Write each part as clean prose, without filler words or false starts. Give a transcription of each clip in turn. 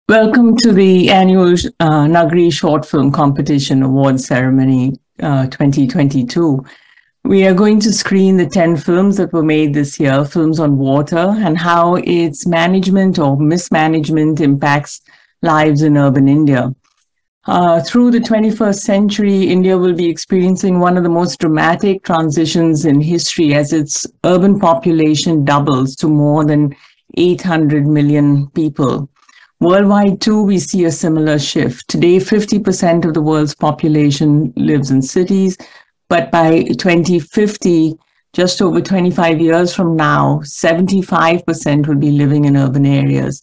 Welcome to the annual Nagari Short Film Competition Award Ceremony 2022. We are going to screen the 10 films that were made this year, films on water and how its management or mismanagement impacts lives in urban India. Through the 21st century, India will be experiencing one of the most dramatic transitions in history as its urban population doubles to more than 800 million people. Worldwide, too, we see a similar shift. Today, 50% of the world's population lives in cities, but by 2050, just over 25 years from now, 75% will be living in urban areas.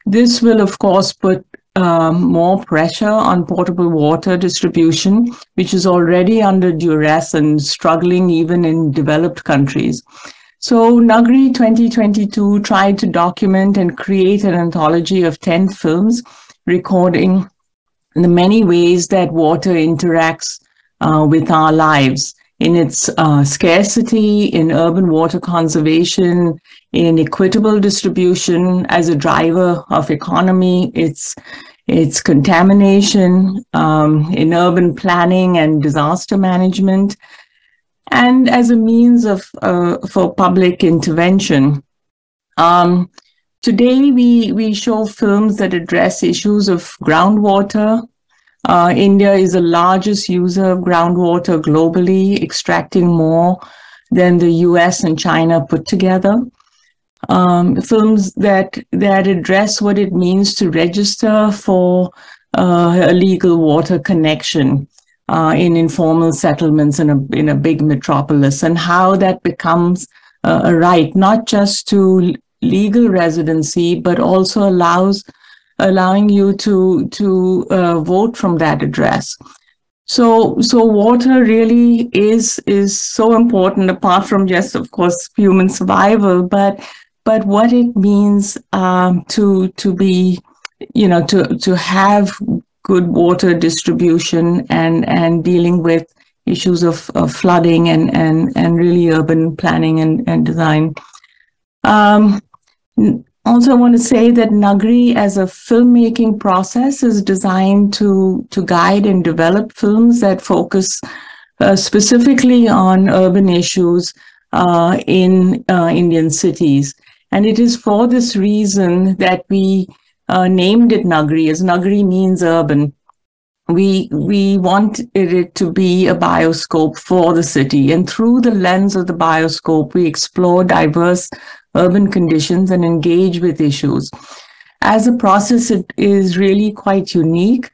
This will, of course, put more pressure on potable water distribution, which is already under duress and struggling even in developed countries. So Nagari 2022 tried to document and create an anthology of 10 films recording the many ways that water interacts with our lives in its scarcity, in urban water conservation, in equitable distribution as a driver of economy, its contamination, in urban planning and disaster management, and as a means of for public intervention. Today, we show films that address issues of groundwater. India is the largest user of groundwater globally, extracting more than the US and China put together. Films that address what it means to register for a legal water connection in informal settlements in a big metropolis, and how that becomes a right, not just to legal residency, but also allowing you to vote from that address. So water really is so important, apart from just, of course, human survival, but what it means to be, to have good water distribution and dealing with issues of flooding and really urban planning and design. Also, I want to say that Nagari as a filmmaking process is designed to guide and develop films that focus specifically on urban issues in Indian cities. And it is for this reason that we named it Nagari, as Nagari means urban. We wanted it to be a bioscope for the city. And through the lens of the bioscope, we explore diverse urban conditions and engage with issues. As a process, it is really quite unique.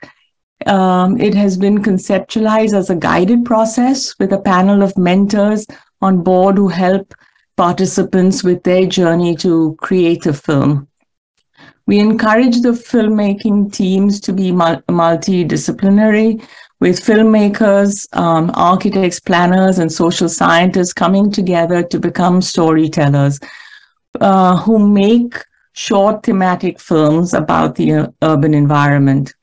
It has been conceptualized as a guided process with a panel of mentors on board who help participants with their journey to create a film. We encourage the filmmaking teams to be multidisciplinary, with filmmakers, architects, planners, and social scientists coming together to become storytellers who make short thematic films about the urban environment.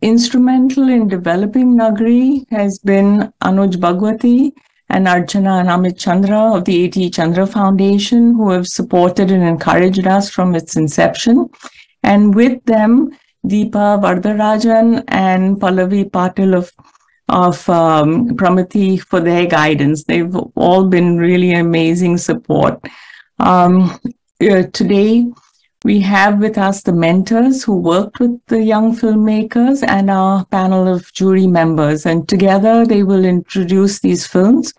Instrumental in developing Nagari has been Anuj Bhagwati and Archana and Amit Chandra of the A.T. Chandra Foundation, who have supported and encouraged us from its inception. And with them, Deepa Vardarajan and Pallavi Patil of Pramati for their guidance. They've all been really amazing support. Today, we have with us the mentors who worked with the young filmmakers and our panel of jury members. And together, they will introduce these films.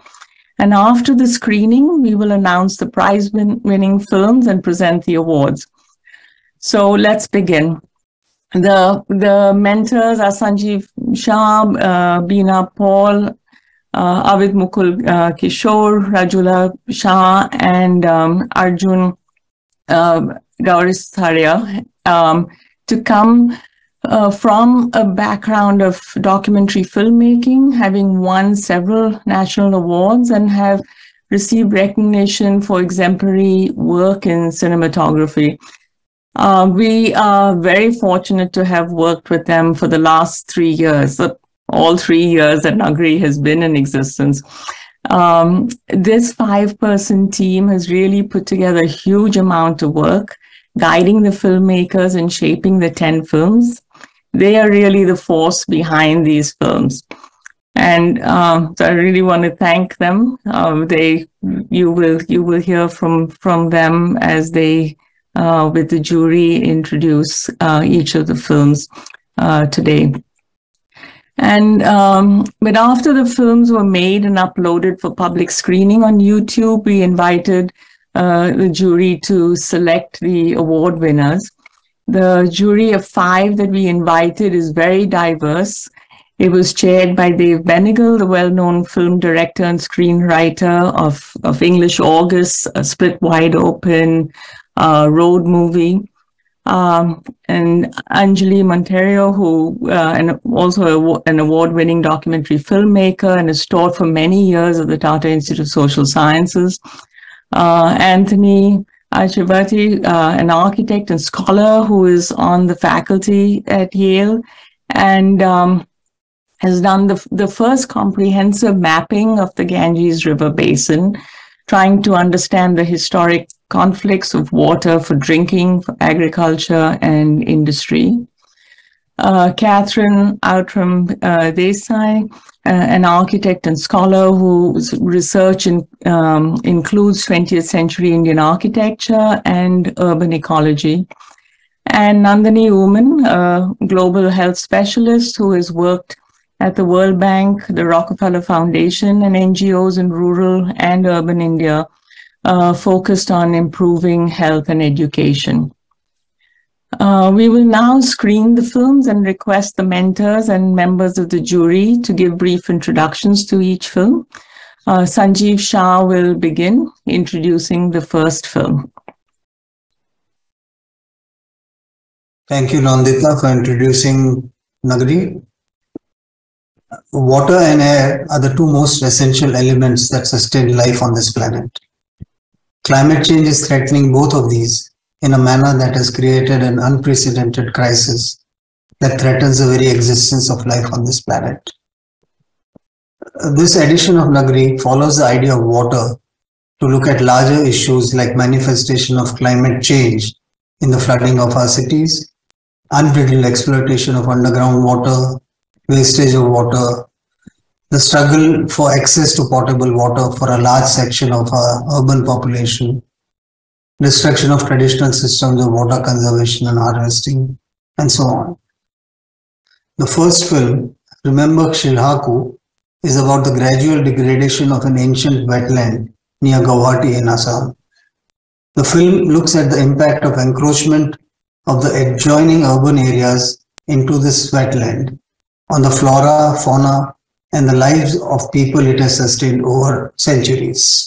And after the screening, we will announce the prize-winning films and present the awards. So let's begin. The mentors are Sanjeev Shah, Beena Paul, Avid Mukul Kishore, Rajula Shah, and Arjun Gauristhariya, to come from a background of documentary filmmaking, having won several national awards and have received recognition for exemplary work in cinematography. We are very fortunate to have worked with them for the last 3 years, all 3 years that Nagari has been in existence. This 5-person team has really put together a huge amount of work. guiding the filmmakers and shaping the 10 films. They are really the force behind these films. And so I really want to thank them. You will hear from them as they, with the jury, introduce each of the films today. And but after the films were made and uploaded for public screening on YouTube, we invited the jury to select the award winners. The jury of 5 that we invited is very diverse. It was chaired by Dave Benegal, the well-known film director and screenwriter of English August, A Split Wide Open, Road Movie. And Anjali Monteiro, who and also an award-winning documentary filmmaker and has taught for many years at the Tata Institute of Social Sciences. Anthony Archivati, an architect and scholar who is on the faculty at Yale and has done the first comprehensive mapping of the Ganges River Basin, trying to understand the historic conflicts of water for drinking, for agriculture, and industry. Catherine Outram Desai, an architect and scholar whose research includes 20th century Indian architecture and urban ecology. And Nandini Uman, a global health specialist who has worked at the World Bank, the Rockefeller Foundation, and NGOs in rural and urban India, focused on improving health and education. We will now screen the films and request the mentors and members of the jury to give brief introductions to each film. Sanjeev Shah will begin introducing the first film. Thank you, Nandita, for introducing Nagari. Water and air are the 2 most essential elements that sustain life on this planet. Climate change is threatening both of these in a manner that has created an unprecedented crisis that threatens the very existence of life on this planet. This edition of Nagari follows the idea of water to look at larger issues like manifestation of climate change in the flooding of our cities, unbridled exploitation of underground water, wastage of water, the struggle for access to potable water for a large section of our urban population, destruction of traditional systems of water conservation and harvesting, and so on. The first film, Remember Shilhaku, is about the gradual degradation of an ancient wetland near Guwahati in Assam. The film looks at the impact of encroachment of the adjoining urban areas into this wetland on the flora, fauna, and the lives of people it has sustained over centuries.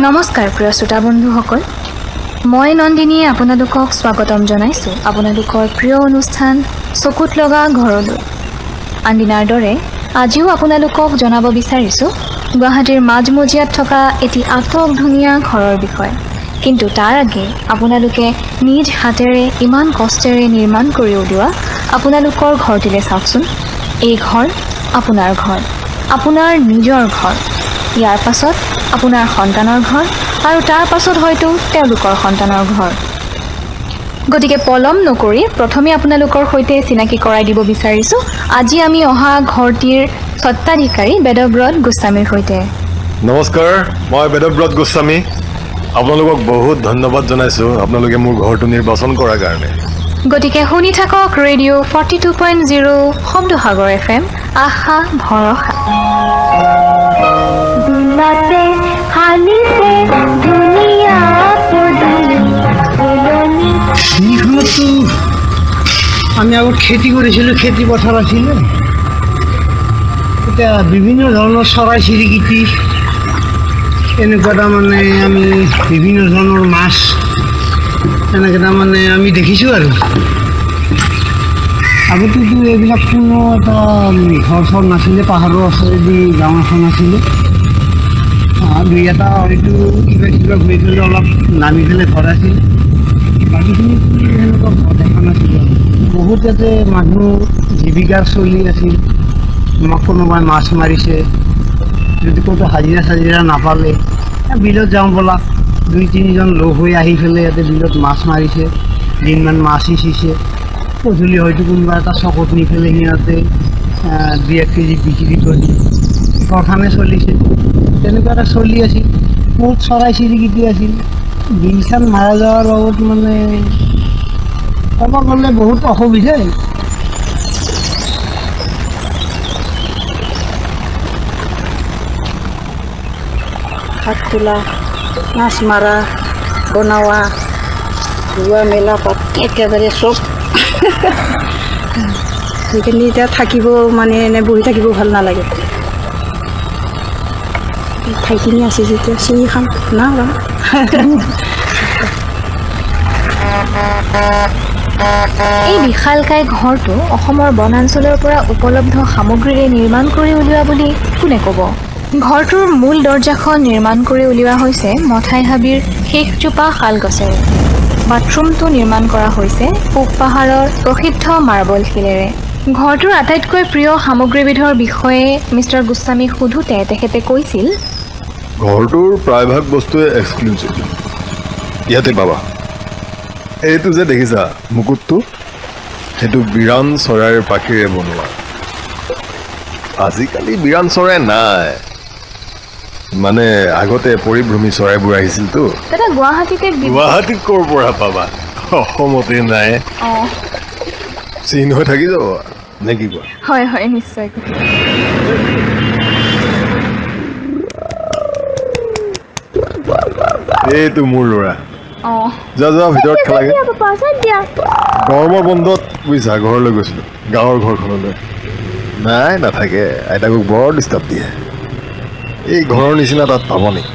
নমস্কাৰ প্ৰিয় শ্ৰোতা বন্ধুসকল মই নন্দিনীয়ে আপোনালোকক স্বাগতম জনাইছো আপোনালোকৰ প্ৰিয় অনুষ্ঠান চকুত লগা ঘৰলৈ আনদিনাৰ দৰে আজিও আপোনালোকক জনাব বিচাৰিছো গুৱাহাটীৰ মাজমজিয়াত থকা এটি আটক ধুনীয়া ঘৰৰ বিষয়ে কিন্তু তাৰ আগে আপোনালোকে নিজ হাতেৰে ইমান কষ্টেৰে নিৰ্মাণ কৰি উলিওৱা আপোনালোকৰ ঘৰটিলে চাওকচোন এই ঘৰ আপোনাৰ নিজৰ ঘৰ ইয়াৰ পাছত আপোনাৰ সন্তানৰ ঘৰ আৰু তাৰ পাছত হয়তো তেওঁলোকৰ সন্তানৰ ঘৰ গতিকে পলম নকৰি প্ৰথমে আপোনালোকৰ সৈতে চিনাকি কৰাই দিব বিচাৰিছোঁ আজি আমি অহা ঘৰটিৰ স্বত্বাধিকাৰী বেদব্ৰত গোস্বামীৰ সৈতে। নমস্কাৰ, মই বেদব্ৰত গোস্বামী। আপোনালোকক বহুত ধন্যবাদ জনাইছোঁ আপোনালোকে মোৰ ঘৰটো নিৰ্বাচন কৰাৰ কাৰণে। গতিকে শুনি থাকক ৰেডিঅ' 42.0 শব্দসাগৰ FM আশা ভৰসা। আমি আগত খেতি কৰিছিলোঁ, খেতি পথাৰ আছিলে, এতিয়া বিভিন্ন ধৰণৰ চৰাই চিৰিকটি এনেকুৱা তাৰমানে আমি বিভিন্ন ধৰণৰ মাছ এনেকৈ তাৰমানে আমি দেখিছোঁ আৰু আগতেতো এইবিলাক কোনো এটা ঘৰ চৰ নাছিলে, পাহাৰৰ ওচৰেদি গাঁও এখন আছিলে, দুই এটা হয়তো কিবা কিবা ঘূৰি পেলাই অলপ নামি পেলাই ঘৰ আছিল, বাকীখিনি এনেকুৱা ঘৰ দেখা নাছিলোঁ। বহুত ইয়াতে মানুহ জীৱিকাৰ চলি আছিল, কোনোবাই মাছ মাৰিছে, যদি ক'তো হাজিৰা চাজিৰা নাপালে বিলত যাওঁ ব'লা, দুই তিনিজন লগ হৈ আহি পেলাই ইয়াতে বিলত মাছ মাৰিছে, দিনমান মাছ সিঁচিছে, গধূলি হয়তো কোনোবা এটা চকত নি পেলাই সিহঁতে 2-1 কেজি বিক্ৰী কৰি ঘৰখনে চলিছে। তেনেকুৱা এটা চলি আছিল, বহুত চৰাই চিৰিকটি আছিল। দিনখন মাৰা যোৱাৰ লগত মানে ক'ব গ'লে বহুত অসুবিধাই। হাত তোলা, মাছ মাৰা, বনোৱা, ধোৱা মেলা পাত একেবাৰে চব সেইখিনি এতিয়া থাকিব মানে এনে বহি থাকিব ভাল নালাগে। ঠাইখিনি আছে যেতিয়া চিনি খাম না এই বিশালকায় ঘৰটো অসমৰ বনাঞ্চলৰ পৰা উপলব্ধ সামগ্ৰীৰে নিৰ্মাণ কৰি উলিওৱা বুলি কোনে ক'ব? ঘৰটোৰ মূল দৰ্জাখন নিৰ্মাণ কৰি উলিওৱা হৈছে মথাই হাবিৰ শেষজোপা শাল গছেৰে। বাথৰুমটো নিৰ্মাণ কৰা হৈছে পূব পাহাৰৰ প্ৰসিদ্ধ মাৰ্বল শিলেৰে। ঘৰটোৰ আটাইতকৈ প্ৰিয় সামগ্ৰীবিধৰ বিষয়ে মিষ্টাৰ গোস্বামীক সোধোতে তেখেতে কৈছিল, ঘৰটোৰ প্ৰায়ভাগ বস্তুৱে এক্সক্লুচিভ ইয়াতে পাবা। এইটো যে দেখিছা মুকুটটো, সেইটো বিৰাণ চৰাইৰ পাখিৰে বনোৱা। আজিকালি বিৰাণ চৰাই নাই, মানে আগতে পৰিভ্ৰমী চৰাইবোৰ আহিছিলতো। গুৱাহাটীত ক'ৰ পৰা পাবা, অসমতে নাই, চিন হৈ থাকি যাব নে কি কোৱা? হয় হয় নিশ্চয়। এইটো মোৰ ল'ৰা, যোৱা ভিতৰত খেলাগে। গৰমৰ বন্ধত বুজিছা ঘৰলৈ গৈছিলোঁ, গাঁৱৰ ঘৰখনলৈ। নাই নাথাকে, আইতাকক বৰ ডিষ্টাৰ্ব দিয়ে। এই ঘৰৰ নিচিনা তাত পাব নেকি?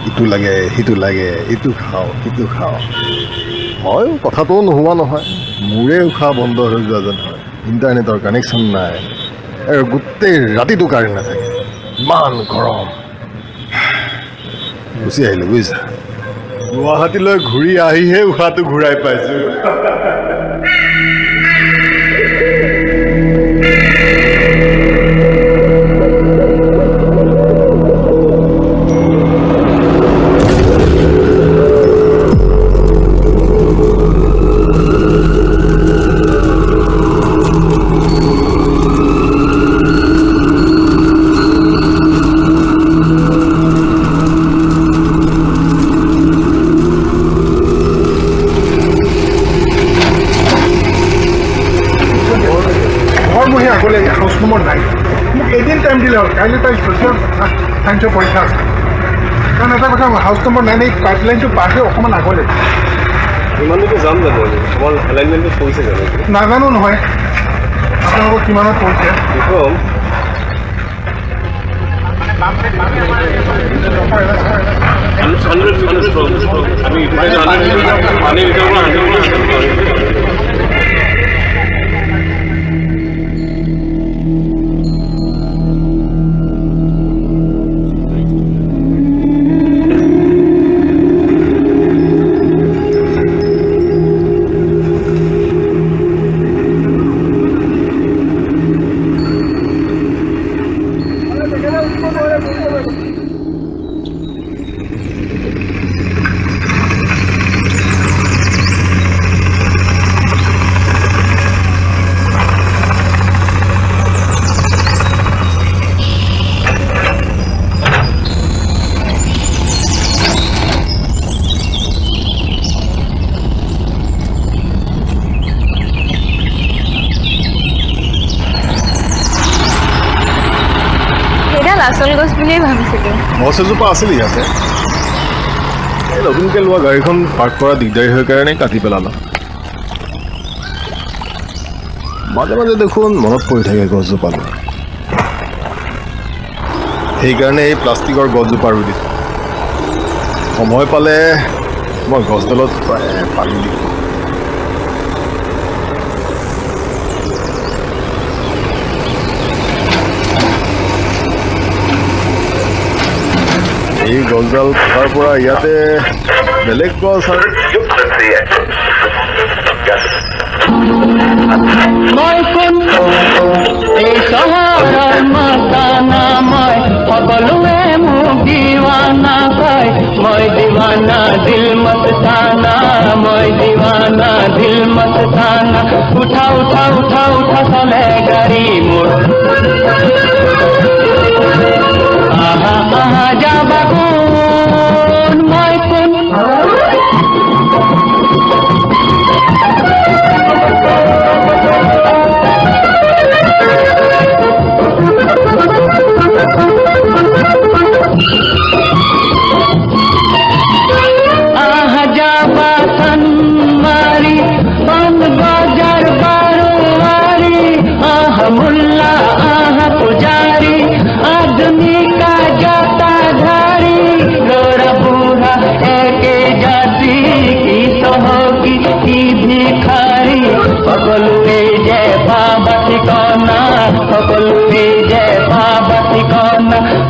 ইটো লাগে সিটো লাগে, ইটো খাওঁ সিটো খাওঁ। হয়, কথাটোও নোহোৱা নহয়, মোৰে উশাহ বন্ধ হৈ যোৱা যেন হয়। ইণ্টাৰনেটৰ কানেকশ্যন নাই আৰু গোটেই ৰাতিটো কাৰেণ্ট নাথাকে, ইমান গৰম। গুচি আহিলোঁ বুজিছা, গুৱাহাটীলৈ ঘূৰি আহিহে উশাহটো ঘূৰাই পাইছোঁ। হাউচ নম্বৰ নাই, মোক এদিন টাইম দিলে হ'ল। কাইলৈ তাই ছ'চিয়েল চায়েন্সৰ পৰীক্ষা আছে, কাৰণ এটা কথা হাউচ নম্বৰ 9 এই পাইপলাইনটো পাৰ হৈ অকণমান আগলৈ ইমানলৈকে যাম জানো? অকল এলাইনমেণ্টটো পৰিছে জানো? নাজানো নহয় আপোনালোকৰ কিমানত পৰিছে। আসল গছ বুলিয়ে ভাবিছিলো গছ এজোপা আছিল ইয়াতে নতুনকৈ লোৱা গাড়ীখন পাৰ্ক কৰা দিগদাৰী হৈ কাৰণে কাটি পেলালা মাজে মাজে দেখোন মনত পৰি থাকে গছজোপালৈ সেইকাৰণে এই প্লাষ্টিকৰ গছজোপা ৰুই দিছোঁ সময় পালে মই গছডালত প্ৰায় পানী দিওঁ এই গছডাল থকাৰ পৰা ইয়াতে বেলেগ গছ আৰু মই কোন এই চহৰৰ মস্তানা মই সকলোৱে মোক দিৱানা কয় মই দিৱানা দিল মস্তানা মই দিৱানা দিল মস্তানা উঠা উঠা উঠা উঠা চলে গাড়ী মোৰ আহা আহা যাবা কোন মই কোন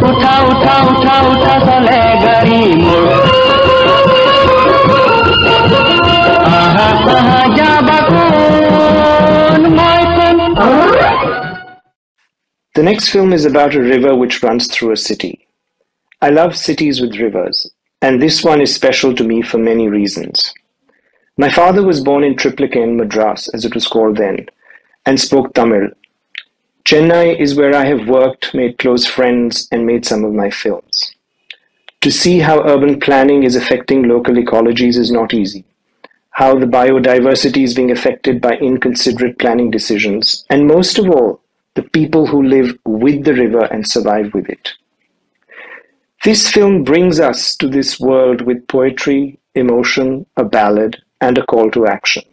উঠা উঠা উঠা উঠা চলে গাড়ী মোৰ আহা আহা যাবা কোন মই কোন The next film is about a river which runs through a city. I love cities with rivers, and this one is special to me for many reasons. My father was born in Triplicane, Madras, as it was called then, and spoke Tamil. Chennai is where I have worked, made close friends, and made some of my films. To see how urban planning is affecting local ecologies is not easy. How the biodiversity is being affected by inconsiderate planning decisions, and most of all, the people who live with the river and survive with it. This film brings us to this world with poetry, emotion, a ballad, and a call to action.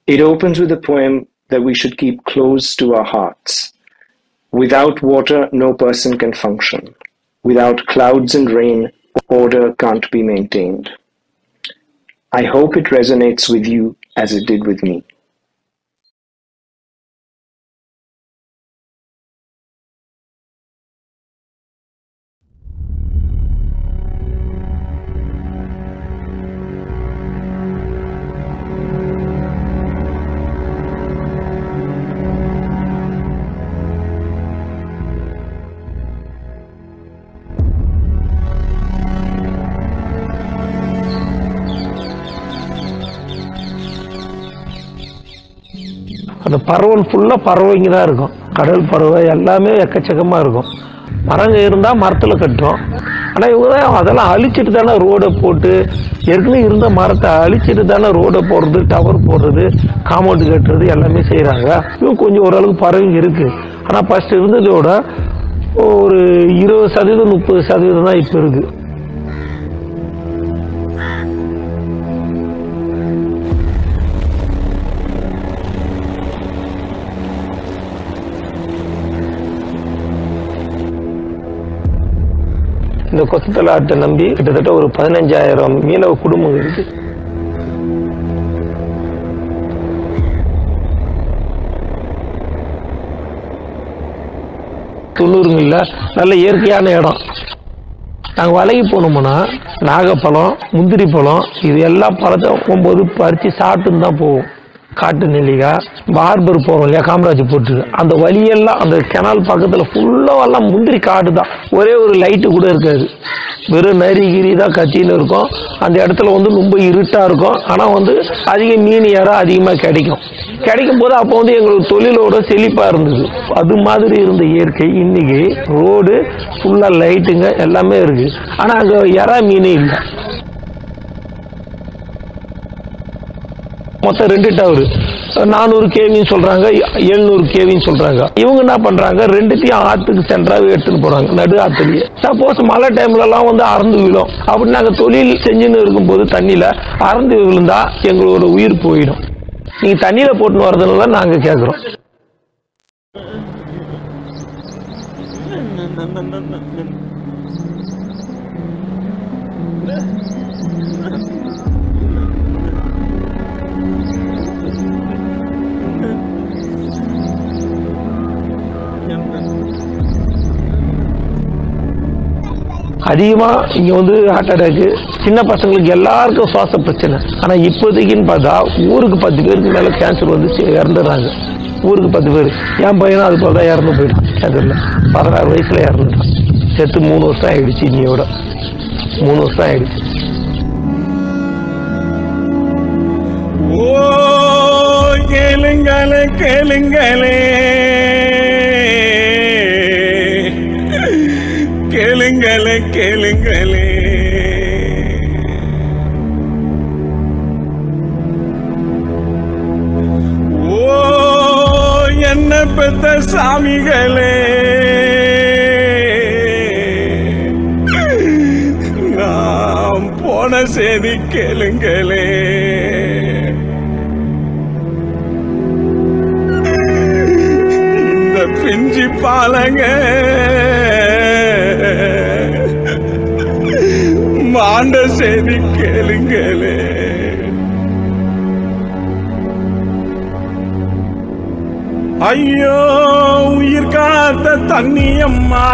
It opens with a poem that we should keep close to our hearts. Without water, no person can function. Without clouds and rain, order can't be maintained. I hope it resonates with you as it did with me. அந்த பறவை ஃபுல்லாக பறவைங்க தான் இருக்கும் கடல் பறவை எல்லாமே எக்கச்சக்கமாக இருக்கும் மரங்க இருந்தால் மரத்தில் கட்டுறோம் ஆனால் இவங்க தான் அதெல்லாம் அழிச்சிட்டு தானே ரோடை போட்டு ஏற்கனவே இருந்த மரத்தை அழிச்சிட்டு தானே ரோடை போடுறது டவர் போடுறது காம்பவுண்டு கட்டுறது எல்லாமே செய்கிறாங்க இவங்க கொஞ்சம் ஓரளவுக்கு பறவைங்க இருக்குது ஆனால் ஃபஸ்ட்டு இருந்ததோட ஒரு 20% 30% தான் இப்போ இருக்குது இந்த கொத்தத்தலை ஆட்டை நம்பி கிட்டத்தட்ட ஒரு 15,000 மீனவ குடும்பம் இருக்கு. துண்ணூறுங்கள்ல நல்ல இயற்கையான இடம். நாங்கள் வலைக்கு போனோம்னா நாகப்பழம், முந்திரி பழம் இது எல்லாம் பழத்தை போகும்போது பறித்து சாப்பிட்டுன்னு தான் போவோம். காட்டு நெல்லிக்காய், பார்பர் போகிறோம் இல்லையா காமராஜ் போட்டு, அந்த வழியெல்லாம் அந்த கெனால் பக்கத்தில் ஃபுல்லாக எல்லாம் முந்திரி காடு தான். ஒரே ஒரு லைட்டு கூட இருக்காது, வெறும் நரிகிரி தான் கத்தின்னு இருக்கும். அந்த இடத்துல ரொம்ப இருட்டாக இருக்கும். ஆனால் அதிக மீன் யாரோ அதிகமாக கிடைக்கும் போது அப்போ எங்களுக்கு தொழிலோட செழிப்பாக இருந்தது. அது மாதிரி இருந்த இயற்கை இன்னைக்கு ரோடு ஃபுல்லாக லைட்டுங்க எல்லாமே இருக்குது. ஆனால் அங்கே யாரா மீனே இல்லை. மொத்தம் 2 டவர் 400 கேவின்னு சொல்றாங்க, 700 கேவின்னு சொல்றாங்க. இவங்க என்ன பண்றாங்க, ரெண்டுத்தையும் ஆத்துக்கு சென்றாவே எடுத்துன்னு போறாங்க, நடு ஆத்துலயே. சப்போஸ் மழை டைம்ல எல்லாம் வந்து அறந்து விழும். அப்படி நாங்க தொழில் செஞ்சுன்னு இருக்கும்போது தண்ணியில அறந்து விழுந்தா எங்களோட உயிர் போயிடும். நீங்க தண்ணியில போட்டுன்னு வரதுனால நாங்க கேட்கிறோம். அதிகமா இங்க வந்து ஹார்ட் அட்டாக்கு, சின்ன பசங்களுக்கு எல்லாருக்கும் சுவாச பிரச்சனை. ஆனா இப்போதைக்குன்னு பார்த்தா ஊருக்கு 10 பேருக்கு மேல கேன்சர் வந்து இறந்துடுறாங்க. ஊருக்கு 10 பேர். என் பையனும் அது போல தான் இறந்து போயிட்டான் கேன்சர்ல. 16 வயசுல இறந்துட்டான். செத்து 3 வருஷம் ஆயிடுச்சு. இன்னையோட 3 வருஷம் ஆயிடுச்சு. ஓ கேளுங்களே கேளுங்களே கேளுங்களே கேளுங்களே, ஓ என்ன பெத்த சாமிகளே, நாம் போன செய்தி கேளுங்களே. இந்த பிஞ்சி பாலங்க மாண்ட செய்தி கேளுங்களே. ஐயோ உயிர் காத்த தண்ணி அம்மா,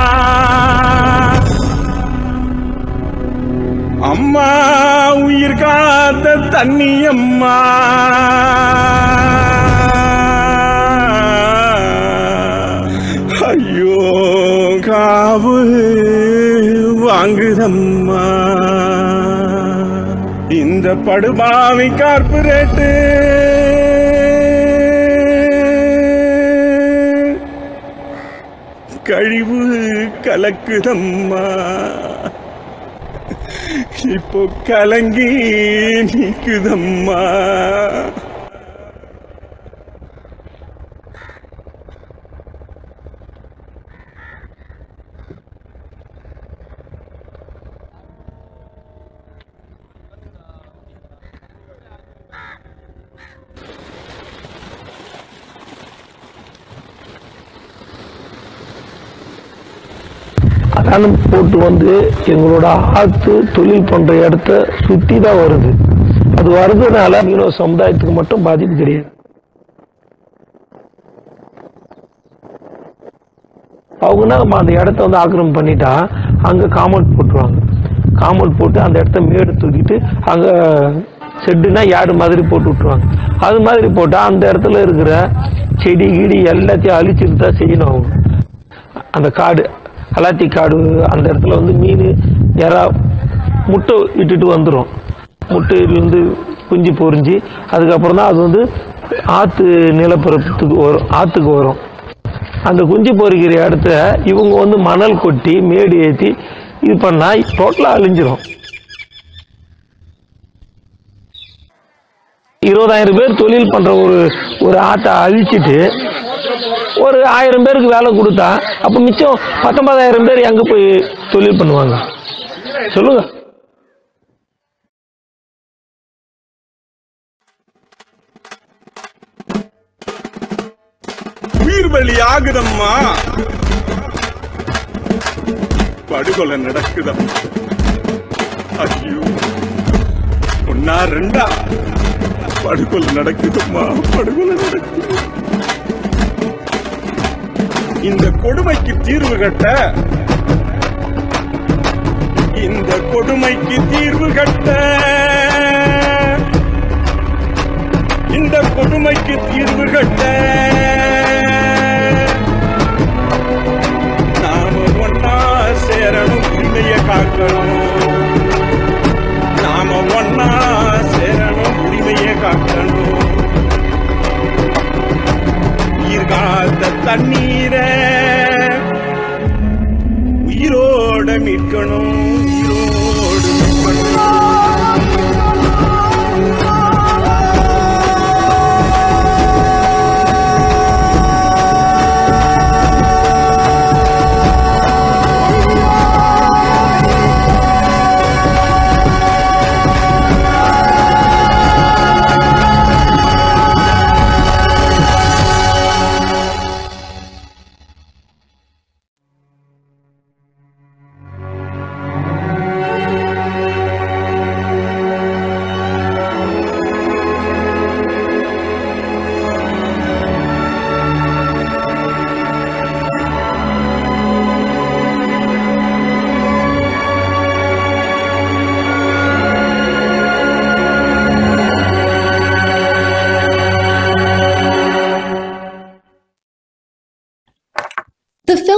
அம்மா உயிர் காத்த தண்ணி அம்மா, ஐயோ காவு வாங்குதம்மா. இந்த படுபாவி கார்பரேட்டு கழிவு கலக்குதம்மா. இப்போ கலங்கி நிக்குதம்மா. அதானம் போட்டு வந்து எங்களோட ஆத்து தொழில் பண்ற இடத்த சுத்தி தான் வருது. அது வருதுனால மீனவ சமுதாயத்துக்கு மட்டும் பாதிப்பு கிடையாது. அவங்கன்னா அந்த இடத்த வந்து ஆக்கிரமம் பண்ணிட்டா அங்க காம்பவுண்ட் போட்டுருவாங்க. காம்பவுண்ட் போட்டு அந்த இடத்த மேடு தூக்கிட்டு அங்க செட்டுனா யாடு மாதிரி போட்டு விட்டுருவாங்க. அது மாதிரி போட்டா அந்த இடத்துல இருக்கிற செடி கிடி எல்லாத்தையும் அழிச்சுட்டு தான் செய்யணும். அவங்க அந்த காடு அலாத்தி காடு அந்த இடத்துல வந்து மீன் யாரா முட்டை இட்டுட்டு வந்துடும். முட்டையிலேருந்து குஞ்சு பொறிஞ்சு அதுக்கப்புறம் தான் அது வந்து ஆற்று நிலப்பரப்புக்கு வரும், ஆற்றுக்கு வரும். அந்த குஞ்சு பொறிக்கிற இடத்த இவங்க வந்து மணல் கொட்டி மேடு ஏற்றி இது பண்ணா டோட்டலாக அழிஞ்சிரும். 20,000 பேர் தொழில் பண்ற ஒரு ஆட்டை அழிச்சிட்டு ஒரு 1000 பேருக்கு வேலை கொடுத்தா அப்ப மிச்சம் 19,000 பேர் எங்க போய் தொழில் பண்ணுவாங்க சொல்லுங்க. உயிர் பலி ஆகுதம்மா, படுகொலை நடக்குதம்மா. ஐயோ ஒன்னா ரெண்டா படுகொலை நடக்குதம்மா, படுகொலை நடக்குது. இந்த கொடுமைக்கு தீர்வு கட்ட, இந்த கொடுமைக்கு தீர்வு கட்ட, இந்த கொடுமைக்கு தீர்வு கட்ட நாம ஒன்னா சேரணும், உரிமையை காக்கணும். நாம ஒன்னா சேரணும், உரிமையை காக்கணும். உயிர்காத்த தண்ணீரை உயிரோட மீட்கணும், உயிரோடு மீட்கணும்.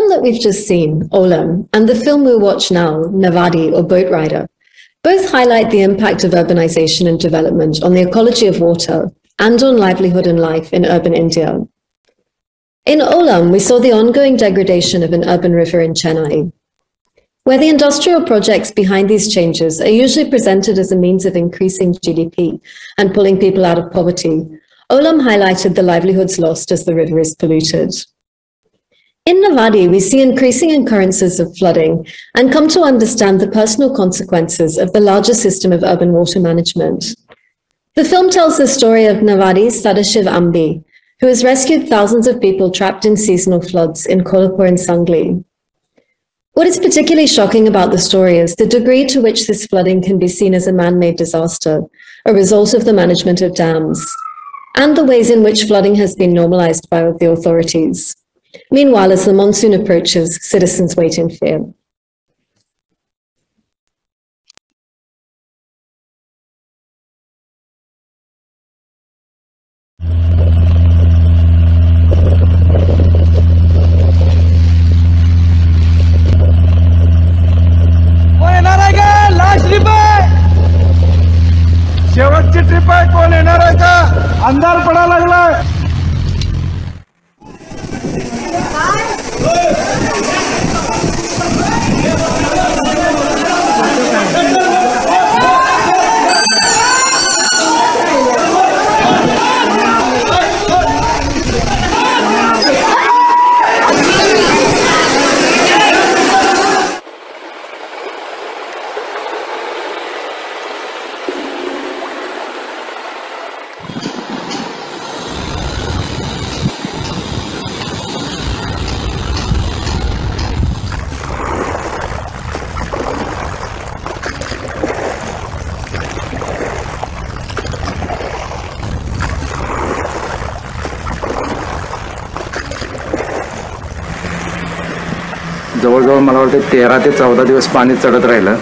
that we've just seen, Olam, and the film we'll watch now, Nagari or Boat Rider, both highlight the impact of urbanization and development on the ecology of water and on livelihood and life in urban India. In Olam, we saw the ongoing degradation of an urban river in Chennai, where the industrial projects behind these changes are usually presented as a means of increasing GDP and pulling people out of poverty. Olam highlighted the livelihoods lost as the river is polluted. In Nagari, we see increasing occurrences of flooding and come to understand the personal consequences of the larger system of urban water management. The film tells the story of Nagari's Sadashiv Ambi, who has rescued thousands of people trapped in seasonal floods in Kolhapur and Sangli. What is particularly shocking about the story is the degree to which this flooding can be seen as a man-made disaster, a result of the management of dams, and the ways in which flooding has been normalized by the authorities. Meanwhile, as the monsoon approaches, citizens wait in fear. शेवटची trip आहे, कोण येणार आहे का? अंधार पडा लागलाय. जवळजवळ मला वाटतं 13 ते 14 दिवस पाणी चढत राहिलं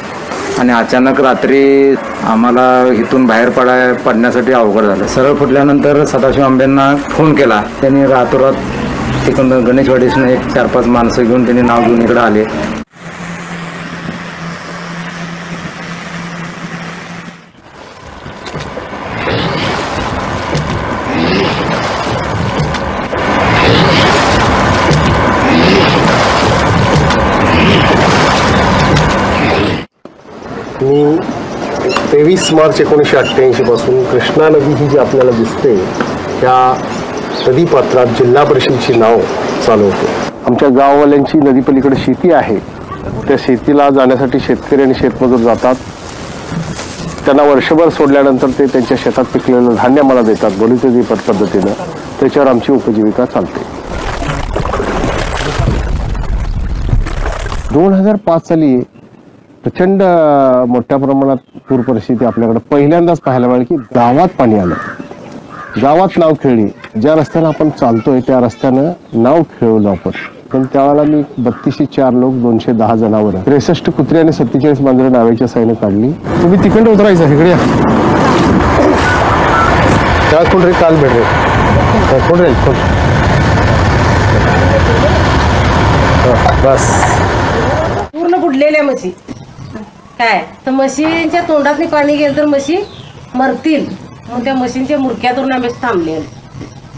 आणि अचानक रात्री आम्हाला इथून बाहेर पडण्यासाठी अवघड झालं. सरळ फुटल्यानंतर सदाशिव आंबेंना फोन केला. त्यांनी रातोरात तिकडून गणेशवाडीसनं 4-5 माणसं घेऊन त्यांनी नाव घेऊन इकडे आले. मी 23 मार्च 1988 पासून कृष्णा नदी ही जी आपल्याला दिसते त्या नदीपात्रात जिल्हा परिषदेची नाव चालवतो. आमच्या गाववाल्यांची नदीपलीकडे शेती आहे. त्या शेतीला जाण्यासाठी शेतकरी आणि शेतमजूर जातात. त्यांना वर्षभर सोडल्यानंतर ते त्यांच्या शेतात पिकलेलं धान्य मला देतात बलुतेजी पद्धतीनं. त्याच्यावर आमची उपजीविका चालते. 2005 साली प्रचंड मोठ्या प्रमाणात पूर परिस्थिती आपल्याकडे पहिल्यांदाच पाहायला मिळाली की गावात पाणी आलं. गावात नाव खेळली. ज्या रस्त्यानं आपण चालतोय त्या रस्त्यानं नाव खेळवलं आपण. पण त्यावेळेला मी 3204 लोक 210 जनावरं 63 कुत्रे आणि 47 मांजरं नावेच्या साईने काढली. तुम्ही तिकडे उतरायचं इकडे या. त्या कोण रे काल भेट रे कोण रे बस पूर्ण बुडलेल्या म्हशी काय तर म्हशींच्या तोंडात पाणी गेलं तर म्हशी मरतील. मग त्या म्हशींच्या मुरक्यातून आम्ही थांबले.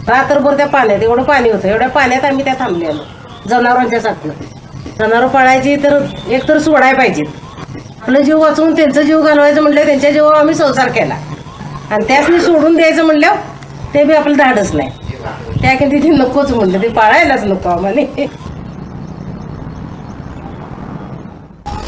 रात्रभर त्या पाण्यात एवढं पाणी होतं. एवढ्या पाण्यात आम्ही त्या थांबलेलो जनावरांच्यासाठी. जनावर पाळायची तर एक तर सोडायला पाहिजेत. आपलं जीव वाचवून त्यांचा जीव घालवायचं म्हटलं त्यांच्या जीवावर आम्ही संसार केला आणि त्यासनी सोडून द्यायचं म्हणलं ते बी आपलं धाडच नाही. त्या की तिथे नकोच म्हणलं ते पाळायलाच नको आम्हाला.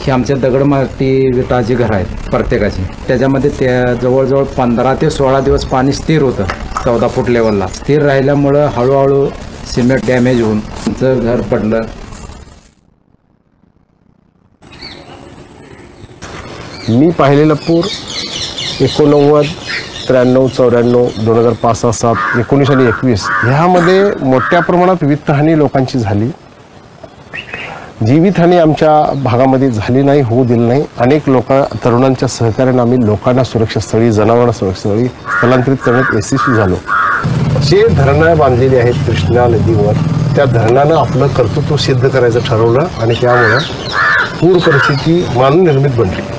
ही आमच्या दगडमाती विटाची घर आहेत प्रत्येकाची. त्याच्यामध्ये त्या जवळजवळ 15 ते 16 दिवस पाणी स्थिर होतं. 14 फूट लेवलला स्थिर राहिल्यामुळं हळूहळू सिमेंट डॅमेज होऊन आमचं घर पडलं. मी पाहिलेला पूर 89, 93, 94, 2005, 2007, 19 आणि 21 ह्यामध्ये मोठ्या प्रमाणात वित्तहानी लोकांची झाली. जीवितहानी आमच्या भागामध्ये झाली नाही, होऊ दिली नाही. अनेक तरुणांच्या सहकार्याने आम्ही लोकांना सुरक्षास्थळी जनावरांना सुरक्षास्थळी स्थलांतरित करण्यात यशस्वी झालो. जे धरणं बांधलेली आहेत कृष्णा नदीवर त्या धरणानं आपलं कर्तृत्व सिद्ध करायचं ठरवलं आणि त्यामुळं पूर परिस्थिती मानवनिर्मित बनली.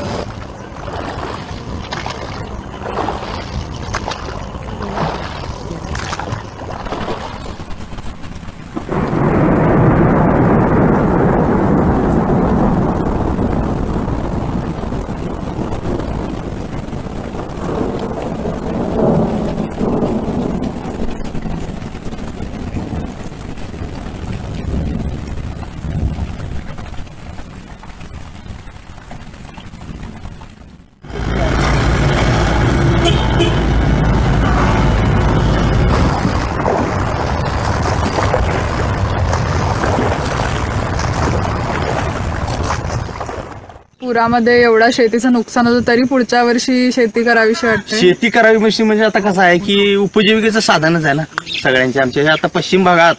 पुरामध्ये एवढा शेतीचं नुकसान होतं तरी पुढच्या वर्षी शेती करावीशी वाटते. शेती करावी म्हणजे आता कसं आहे की उपजीविकेचं साधनच आहे ना सगळ्यांच्या. आमच्या आता पश्चिम भागात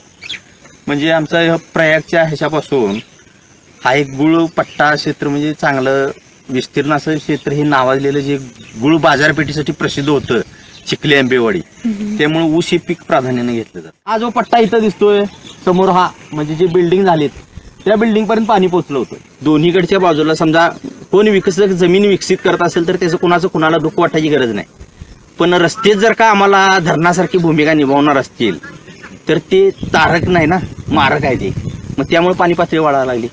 म्हणजे आमचा प्रयागच्या ह्याच्यापासून हा एक गुळ पट्टा क्षेत्र म्हणजे चांगलं विस्तीर्ण असं क्षेत्र हे नावाजलेलं जे गुळ बाजारपेठीसाठी प्रसिद्ध होतं चिखली आंबेवाडी. त्यामुळे ऊस हे पीक प्राधान्याने घेतलं जातं. हा जो पट्टा इथं दिसतोय समोर हा म्हणजे जे बिल्डिंग झालीत त्या बिल्डिंग पर्यंत पाणी पोहोचलं होतं. दोन्हीकडच्या बाजूला समजा कोण जमीन विकसित करत असेल तर त्याचं कुणाला दुःख वाटायची गरज नाही. पण रस्ते जर का आम्हाला धरणासारखी भूमिका निभावणार असतील तर ते तारक नाही ना मारक आहे ते. मग त्यामुळे पाणी पातळी वाढायला लागली.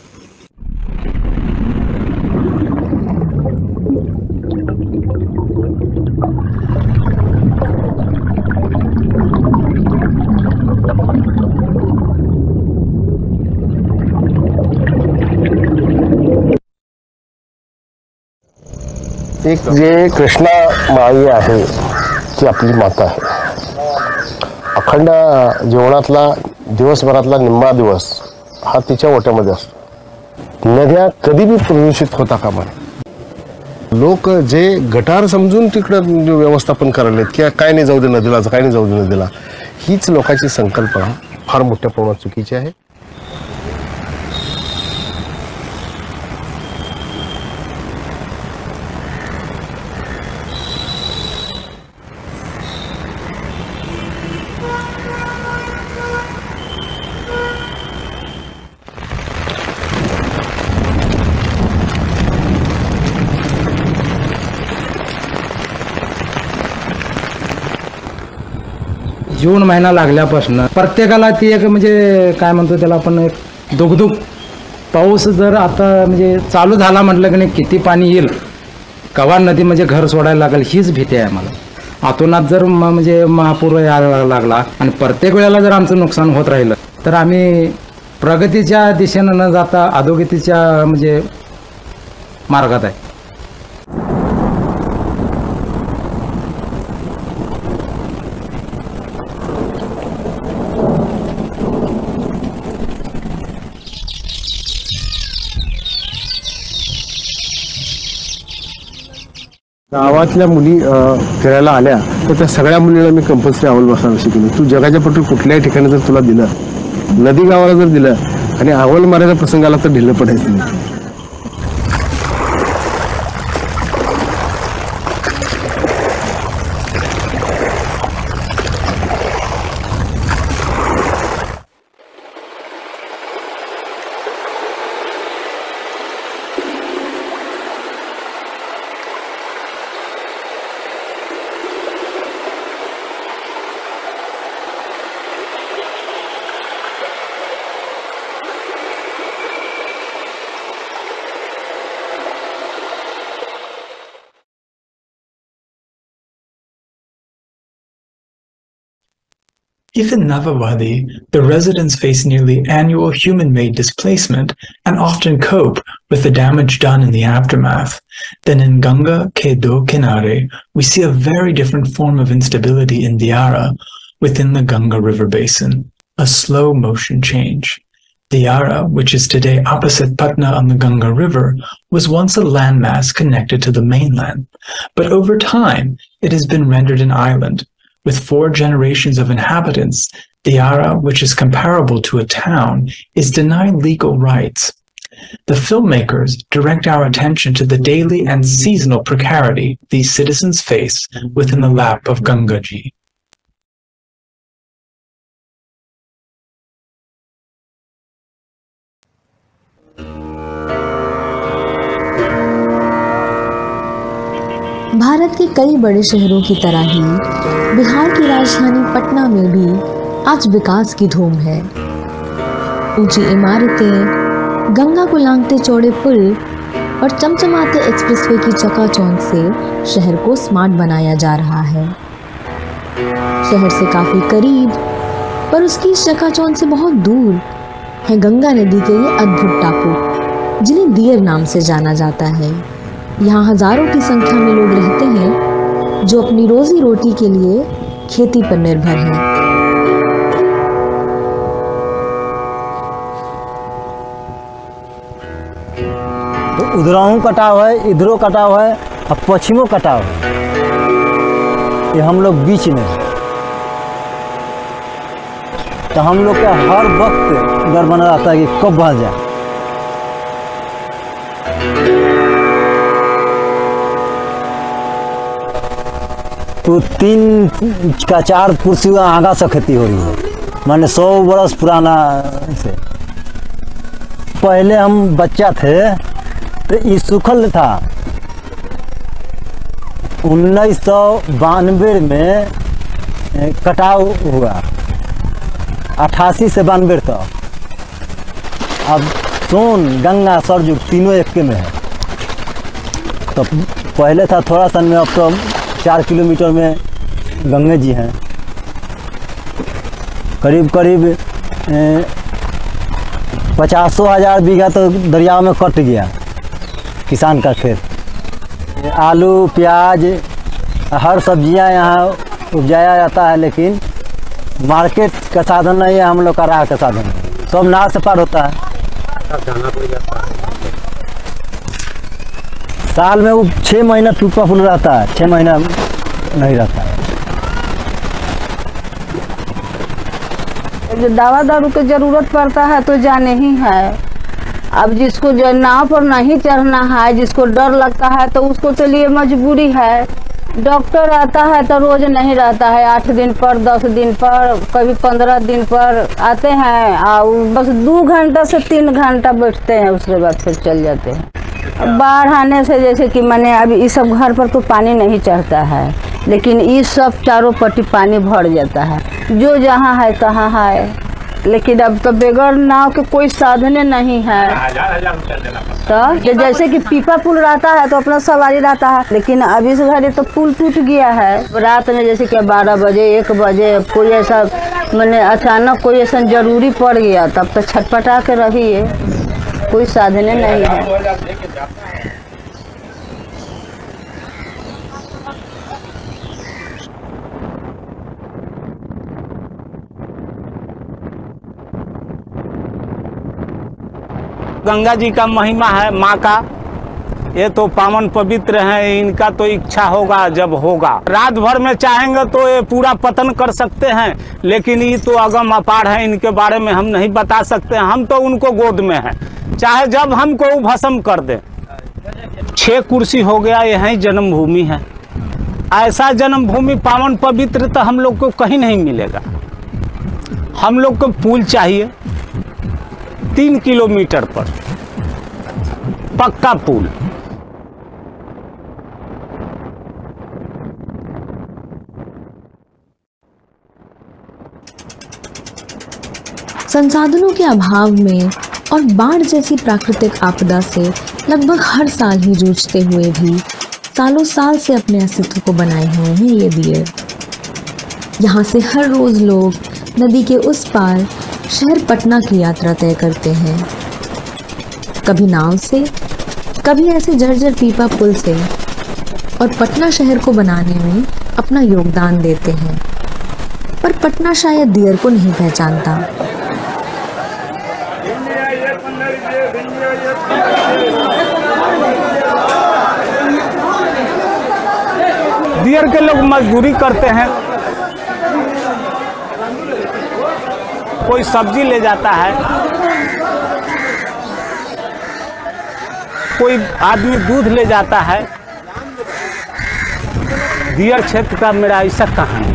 एक जे कृष्णा माई आहे ती आपली माता आहे. अखंड जीवनातला दिवसभरातला निम्मा दिवस हा तिच्या ओट्यामध्ये असतो. नद्या कधी बी प्रदूषित होता कामा नये. लोक जे गटार समजून तिकडं व्यवस्थापन करायलेत किंवा काय नाही जाऊ दे नदीला, काय नाही जाऊ दे नदीला, हीच लोकांची संकल्पना फार मोठ्या प्रमाणात चुकीची आहे. जून महिना लागल्यापासून प्रत्येकाला ती एक म्हणजे काय म्हणतो त्याला आपण एक दुगदुग. पाऊस जर आता म्हणजे चालू झाला म्हटलं की नाही किती पाणी येईल, कवा नदी म्हणजे घर सोडायला लागेल हीच भीती आहे आम्हाला. आतोनात जर म्हणजे महापूर यायला लागला आणि प्रत्येक वेळेला जर आमचं नुकसान होत राहिलं तर आम्ही प्रगतीच्या दिशेनं न जाता अधोगतीच्या म्हणजे मार्गात आहे. गावातल्या मुली फिरायला आल्या तर त्या सगळ्या मुलीला मी कंपल्सरी अवल बसायला शिकवलं. तू जगाच्या पट्टी कुठल्याही ठिकाणी जर तुला दिलं, नदी गावाला जर दिलं आणि अवल मारायचा प्रसंग आला तर ढिलं पडायचं नाही. If in Navavadi, the residents face nearly annual human-made displacement and often cope with the damage done in the aftermath, then in Ganga ke do kinare, we see a very different form of instability in Diara within the Ganga River basin, a slow motion change. Diara, which is today opposite Patna on the Ganga River, was once a landmass connected to the mainland, but over time it has been rendered an island. With 4 generations of inhabitants, Diara, which is comparable to a town, is denied legal rights. The filmmakers direct our attention to the daily and seasonal precarity these citizens face within the lap of Gangaji. Bharat के कई बड़े शहरों की तरह ही बिहार की राजधानी पटना में भी आज विकास की धूम है। ऊंची इमारतें, गंगा को लांघते चौड़े पुल और चमचमाते एक्सप्रेसवे की चकाचौंध से शहर को स्मार्ट बनाया जा रहा है। शहर से काफी करीब पर उसकी चकाचौंध से बहुत दूर है गंगा नदी के ये अद्भुत टापू, जिन्हें दियर नाम से जाना जाता है। यहाँ हजारों की संख्या में लोग रहते हैं जो अपनी रोजी रोटी के लिए खेती पर निर्भर हैं। तो उधरों कटाव है, इधरों कटाव है और पश्चिमों कटाव है। ये हम लोग बीच में, तो हम लोग का हर वक्त डर बना रहता है कि कब बह जाए। तो 3 का 4 कुर्सी आगा से खेती हो रही है, माने 100 बरस पुराना से। पहले हम बच्चा थे तो ये सूखल था। 1992 में कटाव हुआ, 88 से 92 तक। अब सोन, गंगा, सरजुग तीनों एक में है। तो पहले था थोड़ा सा में, अब तो 4 किलोमीटर में गंगा जी हैं। करीब करीब 50,000 बीघा तो दरिया में कट गया किसान का खेत। आलू, प्याज, हर सब्जियां यहाँ उपजाया जाता है, लेकिन मार्केट का साधन नहीं है, हम लोग का राह का साधन है। सब नाव से पार होता है। जाना पड़ जाता है। साल में वो 6 महीना टूटा फूल रहता है, 6 महीना नहीं रहता है। जो दवा दारू की जरूरत पड़ता है तो जाने ही है। अब जिसको जो नाव पर नहीं चढ़ना है, जिसको डर लगता है, तो उसको तो लिए मजबूरी है। डॉक्टर आता है तो रोज नहीं रहता है, 8 दिन पर, 10 दिन पर, कभी 15 दिन पर आते हैं और बस 2 घंटा से 3 घंटा बैठते हैं, उसके बाद फिर चल जाते हैं। बाढ़ आने से जैसे कि मैंने अभी इस सब घर पर तो पानी नहीं चढ़ता है, लेकिन इस सब चारों पट्टी पानी भर जाता है, जो जहाँ है तहाँ है। लेकिन अब तो बगैर नाव के कोई साधन नहीं है। तो जैसे कि पीपा पुल रहता है तो अपना सवारी रहता है, लेकिन अभी से घड़ी तो पुल टूट गया है। रात में जैसे कि 12 बजे 1 बजे कोई ऐसा मैंने अचानक कोई ऐसा जरूरी पड़ गया, तब तो छटपटा के रही है, कोई साधन नहीं है। गंगा जी का महिमा है, माँ का, ये तो पावन पवित्र हैं। इनका तो इच्छा होगा जब होगा। रात भर में चाहेंगे तो ये पूरा पतन कर सकते हैं, लेकिन ये तो अगम अपार है, इनके बारे में हम नहीं बता सकते। हम तो उनको गोद में हैं, चाहे जब हमको भस्म कर दे। 6 कुर्सी हो गया, यही जन्मभूमि है। ऐसा जन्मभूमि पावन पवित्र तो हम लोग को कहीं नहीं मिलेगा। हम लोग को पुल चाहिए 3 किलोमीटर पर, पक्का पुल। संसाधनों के अभाव में और बाढ़ जैसी प्राकृतिक आपदा से लगभग हर साल ही जूझते हुए भी सालों साल से अपने अस्तित्व को बनाए हुए हैं ये दियर। यहाँ से हर रोज लोग नदी के उस पार शहर पटना की यात्रा तय करते हैं, कभी नाव से, कभी ऐसे जर्जर पीपा पुल से, और पटना शहर को बनाने में अपना योगदान देते हैं। पर पटना शायद दियर को नहीं पहचानता। दियर के लोग मजदूरी करते हैं, कोई सब्जी ले जाता है, कोई आदमी दूध ले जाता है। दियर क्षेत्र का मेरा ऐसा कहानी।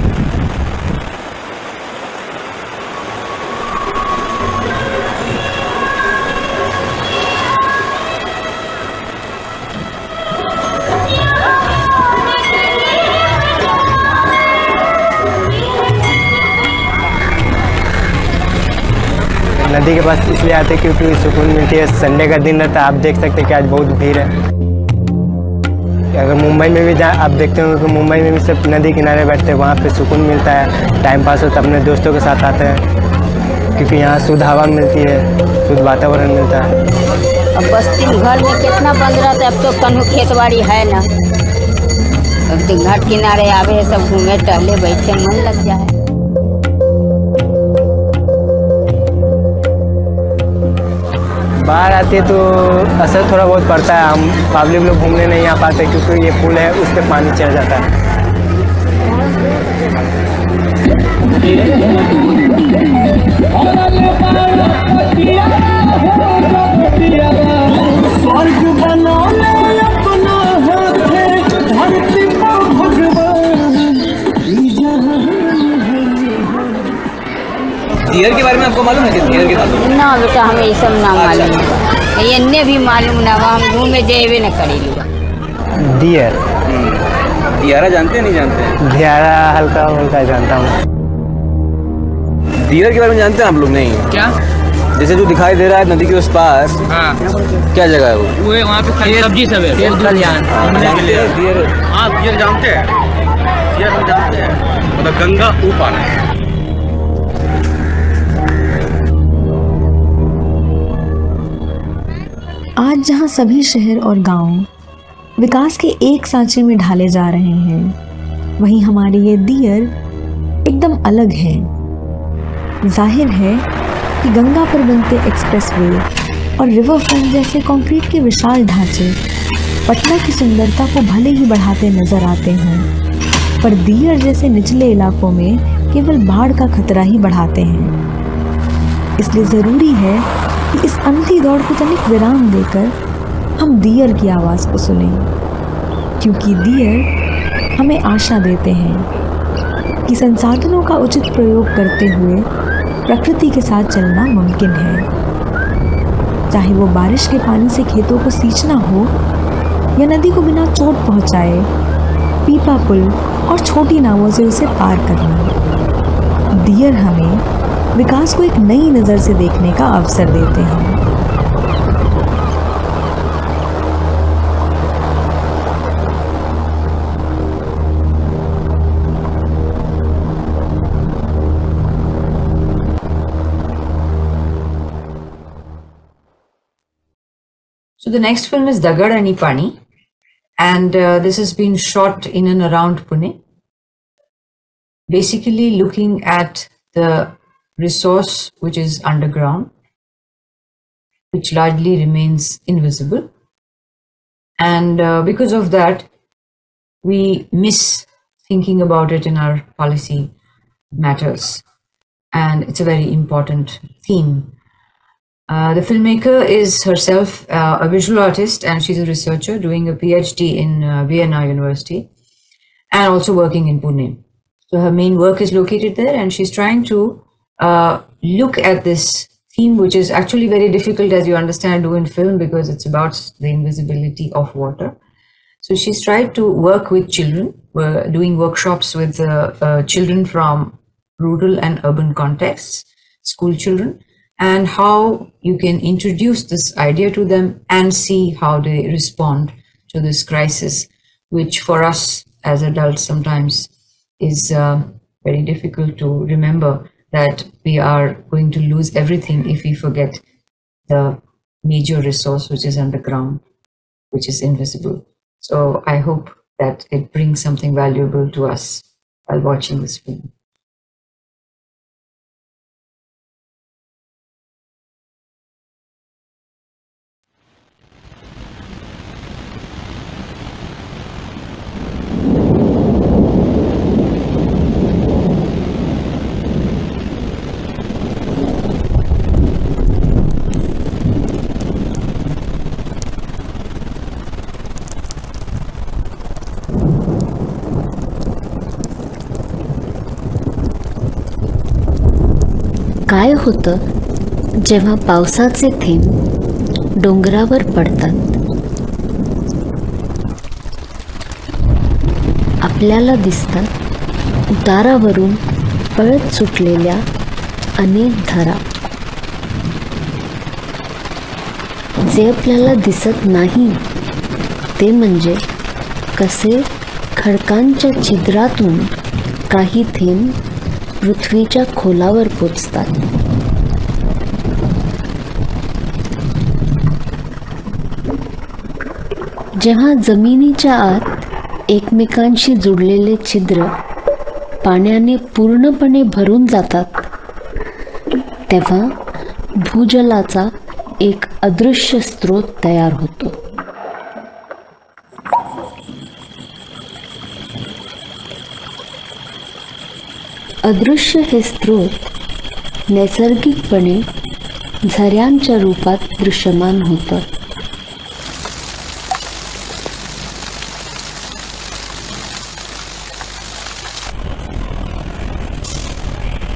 नदी के पास इसलिए आते हैं क्योंकि सुकून मिलती है। संडे का दिन रहता है, आप देख सकते हैं कि आज बहुत भीड़ है। अगर मुंबई में भी आप देखते हो तो मुंबई में भी सब नदी किनारे बैठते हैं, वहाँ पे सुकून मिलता है, टाइम पास होता है। अपने दोस्तों के साथ आते हैं क्योंकि यहाँ शुद्ध हवा मिलती है, शुद्ध वातावरण मिलता है। अब बस्ती घर में कितना बंद रहता है, अब तो कन्हू खेतबाड़ी है ना, अब तो घाट किनारे आवे सब घूमे टहले बैठे मन लग जाए। बाढ़ आती है तो असर थोड़ा बहुत पड़ता है। हम पब्लिक लोग घूमने नहीं आ पाते क्योंकि ये पुल है, उस पर पानी चढ़ जाता है। दियर के बारे में आपको मालूम है कि दियर के बारे में? ना बेटा हमें ये सब ना मालूम है, ये भी मालूम ना, हम घूमे जेबे न करी। दियर दियारा जानते हैं नहीं जानते? दियारा हल्का हल्का जानता हूँ। दियर के बारे में जानते हैं आप लोग? नहीं। क्या? जैसे जो दिखाई दे रहा है नदी के उस पार, क्या जगह है वो? वहाँ पे सब्जी सब है, दियर। हाँ दियर जानते हैं, दियर हम जानते हैं, मतलब गंगा ऊपर है। आज जहाँ सभी शहर और गांव विकास के एक सांचे में ढाले जा रहे हैं, वहीं हमारे ये दियर एकदम अलग हैं। जाहिर है कि गंगा पर बनते एक्सप्रेसवे और रिवर फ्रंट जैसे कंक्रीट के विशाल ढांचे पटना की सुंदरता को भले ही बढ़ाते नजर आते हैं, पर दियर जैसे निचले इलाकों में केवल बाढ़ का खतरा ही बढ़ाते हैं। इसलिए ज़रूरी है कि इस अनथी दौड़ को तनिक विराम देकर हम दियर की आवाज़ को सुनें, क्योंकि दियर हमें आशा देते हैं कि संसाधनों का उचित प्रयोग करते हुए प्रकृति के साथ चलना मुमकिन है। चाहे वो बारिश के पानी से खेतों को सींचना हो या नदी को बिना चोट पहुंचाए पीपा पुल और छोटी नावों से उसे पार करना। दियर हमें विकास को एक नई नज़र से देखने का अवसर देते हैं। So the next film is Dagar Ani Pani, and this has been shot in and around Pune, basically looking at the resource which is underground, which largely remains invisible, and because of that we miss thinking about it in our policy matters, and it's a very important theme. The filmmaker is herself a visual artist, and she's a researcher doing a PhD in Vienna University and also working in Pune. So her main work is located there, and she's trying to look at this theme, which is actually very difficult, as you understand, to do in film because it's about the invisibility of water. So she's tried to work with children. We're doing workshops with children from rural and urban contexts, school children, and how you can introduce this idea to them and see how they respond to this crisis, which for us as adults sometimes is very difficult to remember, that we are going to lose everything if we forget the major resource which is underground, which is invisible. So I hope that it brings something valuable to us while watching this film. काय होतं जेव्हा पावसाचे थेंब डोंगरावर पडतात, आपल्याला दिसतात उतारावरून पळत सुटलेल्या अनेक धारा. जे आपल्याला दिसत नाही ते म्हणजे कसे खडकांच्या छिद्रातून काही थेंब पृथ्वीच्या खोलावर पोचतात. जेव्हा जमिनीच्या आत एकमेकांशी जुडलेले छिद्र पाण्याने पूर्णपणे भरून जातात तेव्हा भूजलाचा एक अदृश्य स्रोत तयार होतो. अदृश्य हे स्रोत नैसर्गिकपणे झऱ्यांच्या रूपात दृश्यमान होतं.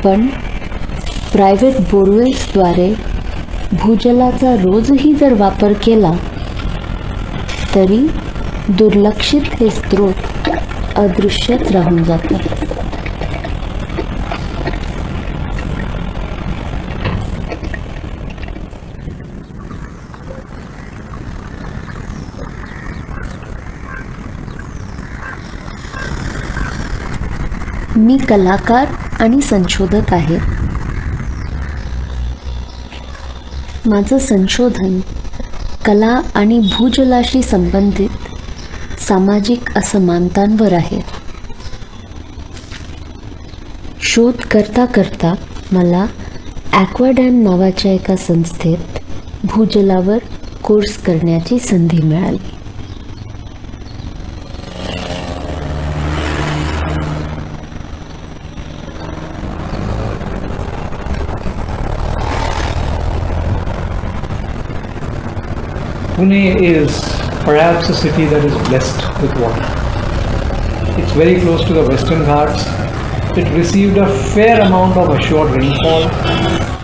पण प्रायव्हेट बोरवेल्सद्वारे भूजलाचा रोजही जर वापर केला तरी दुर्लक्षित हे स्रोत अदृश्यच राहून जातात. मी कलाकार आणि संशोधक आहे. माझं संशोधन कला आणि भूजलाशी संबंधित सामाजिक असमानतांवर आहे. शोध करता करता मला ॲक्वाडॅम नावाच्या एका संस्थेत भूजलावर कोर्स करण्याची संधी मिळाली. Pune is perhaps a city that is blessed with water. It's very close to the Western Ghats. It received a fair amount of assured rainfall.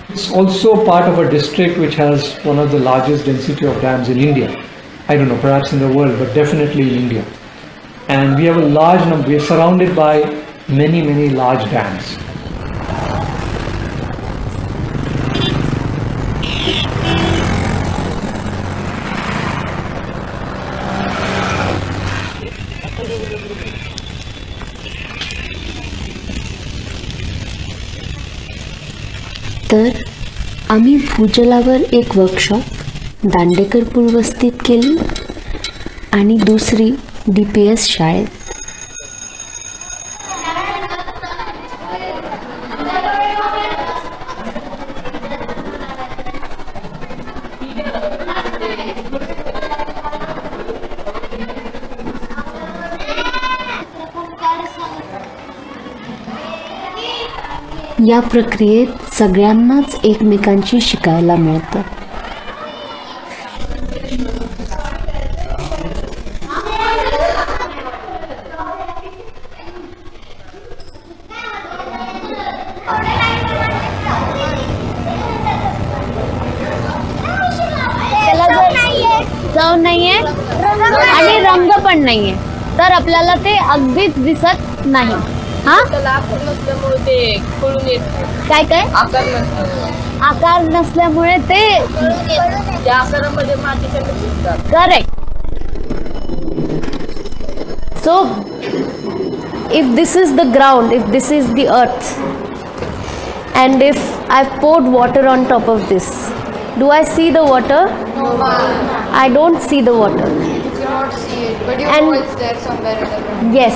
It's also part of a district which has one of the largest density of dams in India. I don't know, perhaps in the world, but definitely in India. And we have a large number, we are surrounded by many large dams. तर आम्ही भूजलावर एक workshop Dandekar pool वस्तीत केली आणि दुसरी DPS शाळेत. या प्रक्रियेत सगळ्यांनाच एकमेकांशी शिकायला मिळतं. चव नाहीये आणि रंग पण नाहीये तर आपल्याला ते अगदीच दिसत नाही. हा ते खोळून येत काय काय आकार नसल्यामुळे ते त्या आकारामध्ये मातीच्या मिसळतात. Correct. So if this is the ground, if this is the earth, and if I've poured water on top of this, do I see the water? No. I don't see the water. You cannot see it, but you And know it's there somewhere in the ground. yes.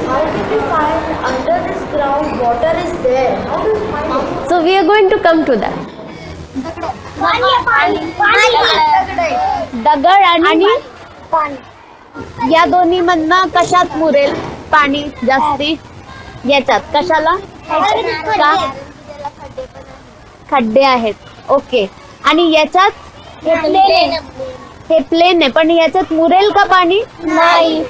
How did we find under this ground water is there? How do we find it? So we are going to come to that. दगड आणि या दोन्ही मधनं कशात murrel पाणी जास्ती? याच्यात. कशाला? का? खड्डे आहेत. ओके. आणि याच्यात हे प्लेन आहे पण याच्यात मुरेल का पाणी? नाही.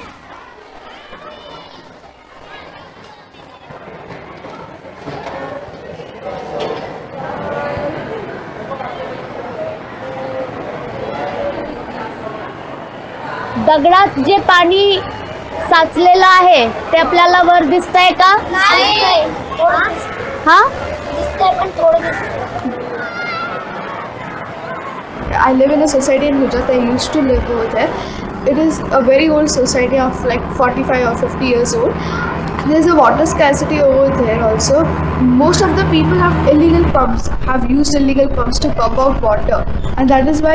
दगडात जे पाणी साचलेलं आहे ते आपल्याला वर दिसतंय का? हा? दिसतंय पण थोडं दिसतंय. I live in a society in Gujarat. I used to live over there. It is a very old society of like 45 or 50 years old. There's a water scarcity over there also. Most of the people have illegal pumps, have used illegal pumps to pump out water, and that is why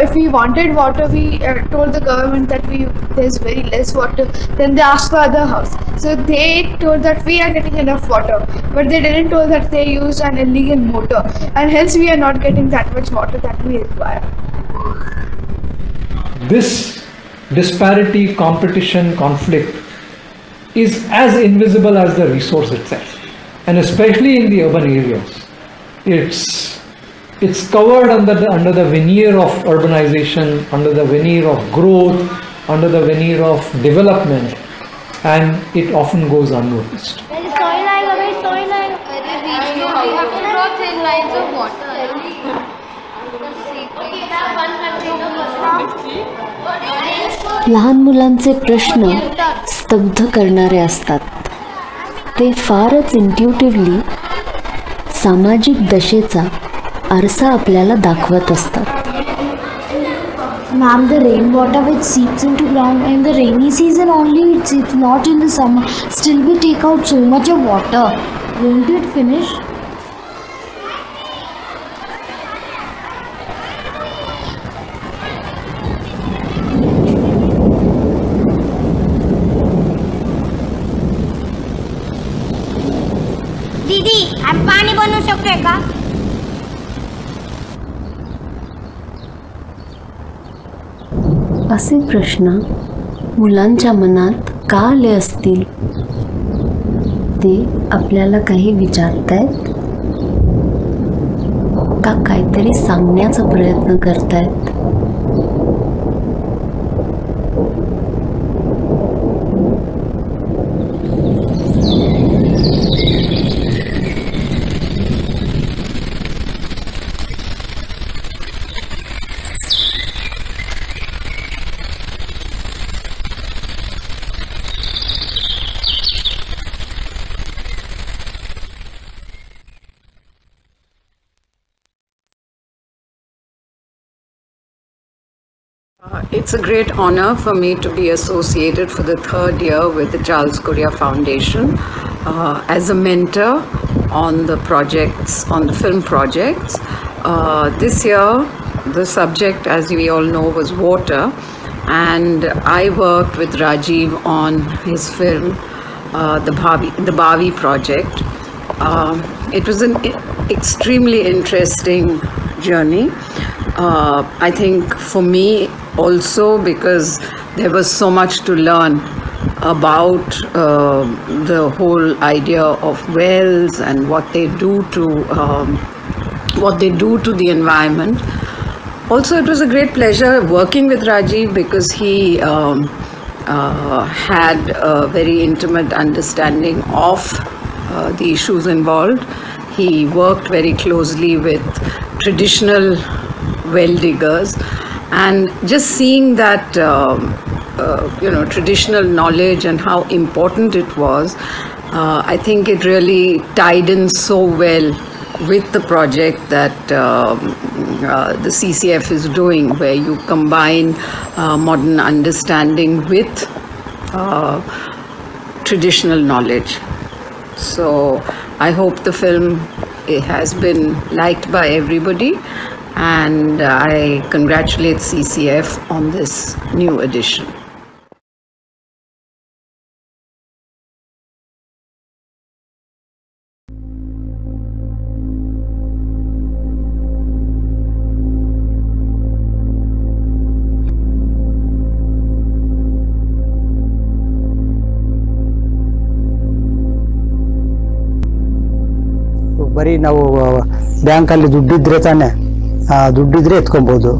if we wanted water, we told the government that there's very less water. Then they asked for other house, so they told that we are getting enough water, but they didn't told that they used an illegal motor, and hence we are not getting that much water that we require. This disparity, competition, conflict is as invisible as the resource itself, and especially in the urban areas, it's covered under the veneer of urbanization, under the veneer of growth, under the veneer of development, and it often goes unnoticed. We have to draw thin lines of water. लहान मुलांचे प्रश्न स्तब्ध करणारे असतात. ते फारच इंट्युटिव्हली सामाजिक दशेचा आरसा आपल्याला दाखवत असतात. Ma'am, the rainwater which seeps into ground in the rainy season only, it seeps, not in the summer. Still we take out so much of water. Won't it finish? दीदी, आप पाणी बनवू शकतोय का? असे प्रश्न मुलांच्या मनात का आले असतील? ते आपल्याला काही विचारतायत का काहीतरी सांगण्याचा प्रयत्न करतायत? It's a great honor for me to be associated for the third year with the Charles Correa Foundation as a mentor on the projects, on the film projects. This year, the subject, as we all know, was water, and I worked with Rajiv on his film, the Bhavi project. It was an extremely interesting journey. I think for me also, because there was so much to learn about the whole idea of wells and what they do to the environment. Also, it was a great pleasure working with Rajiv because he had a very intimate understanding of the issues involved. He worked very closely with traditional well diggers, and just seeing that traditional knowledge and how important it was, I think it really tied in so well with the project that the CCF is doing, where you combine modern understanding with traditional knowledge. So I hope the film has been liked by everybody, and I congratulate CCF on this new edition. ಬರೀ ನಾವು ಬ್ಯಾಂಕಲ್ಲಿ ದುಡ್ಡಿದ್ರೆ ತಾನೆ ದುಡ್ಡಿದ್ರೆ ಎತ್ಕೊಬೋದು.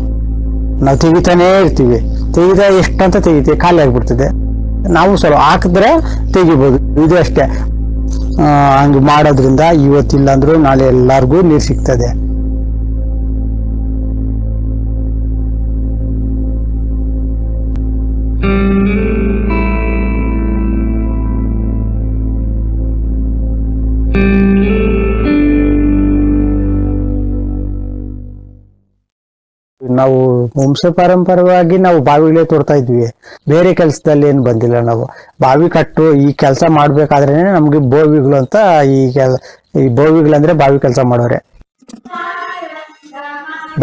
ನಾವು ತೆಗಿತಾನೇ ಇರ್ತೀವಿ, ತೆಗಿತಾ ಎಷ್ಟಂತ ತೆಗಿತೀವಿ, ಖಾಲಿ ಆಗಿಬಿಡ್ತದೆ. ನಾವು ಸ್ವಲ್ಪ ಹಾಕಿದ್ರೆ ತೆಗಿಬೋದು, ಇದು ಅಷ್ಟೇ. ಹಂಗೆ ಮಾಡೋದ್ರಿಂದ ಇವತ್ತಿಲ್ಲ ಅಂದ್ರೂ ನಾಳೆ ಎಲ್ಲರಿಗೂ ನೀರು ಸಿಗ್ತದೆ. ನಾವು ವಂಶ ಪಾರಂಪರ್ಯವಾಗಿ ನಾವು ಬಾವಿಗಳೇ ತೋಡ್ತಾ ಇದ್ವಿ, ಬೇರೆ ಕೆಲಸದಲ್ಲಿ ಏನು ಬಂದಿಲ್ಲ. ನಾವು ಬಾವಿ ಕಟ್ಟು ಈ ಕೆಲಸ ಮಾಡ್ಬೇಕಾದ್ರೆ ನಮ್ಗೆ ಬೋವಿಗಳು ಅಂತ ಈ ಬೋವಿಗಳಂದ್ರೆ ಬಾವಿ ಕೆಲಸ ಮಾಡೋರೆ.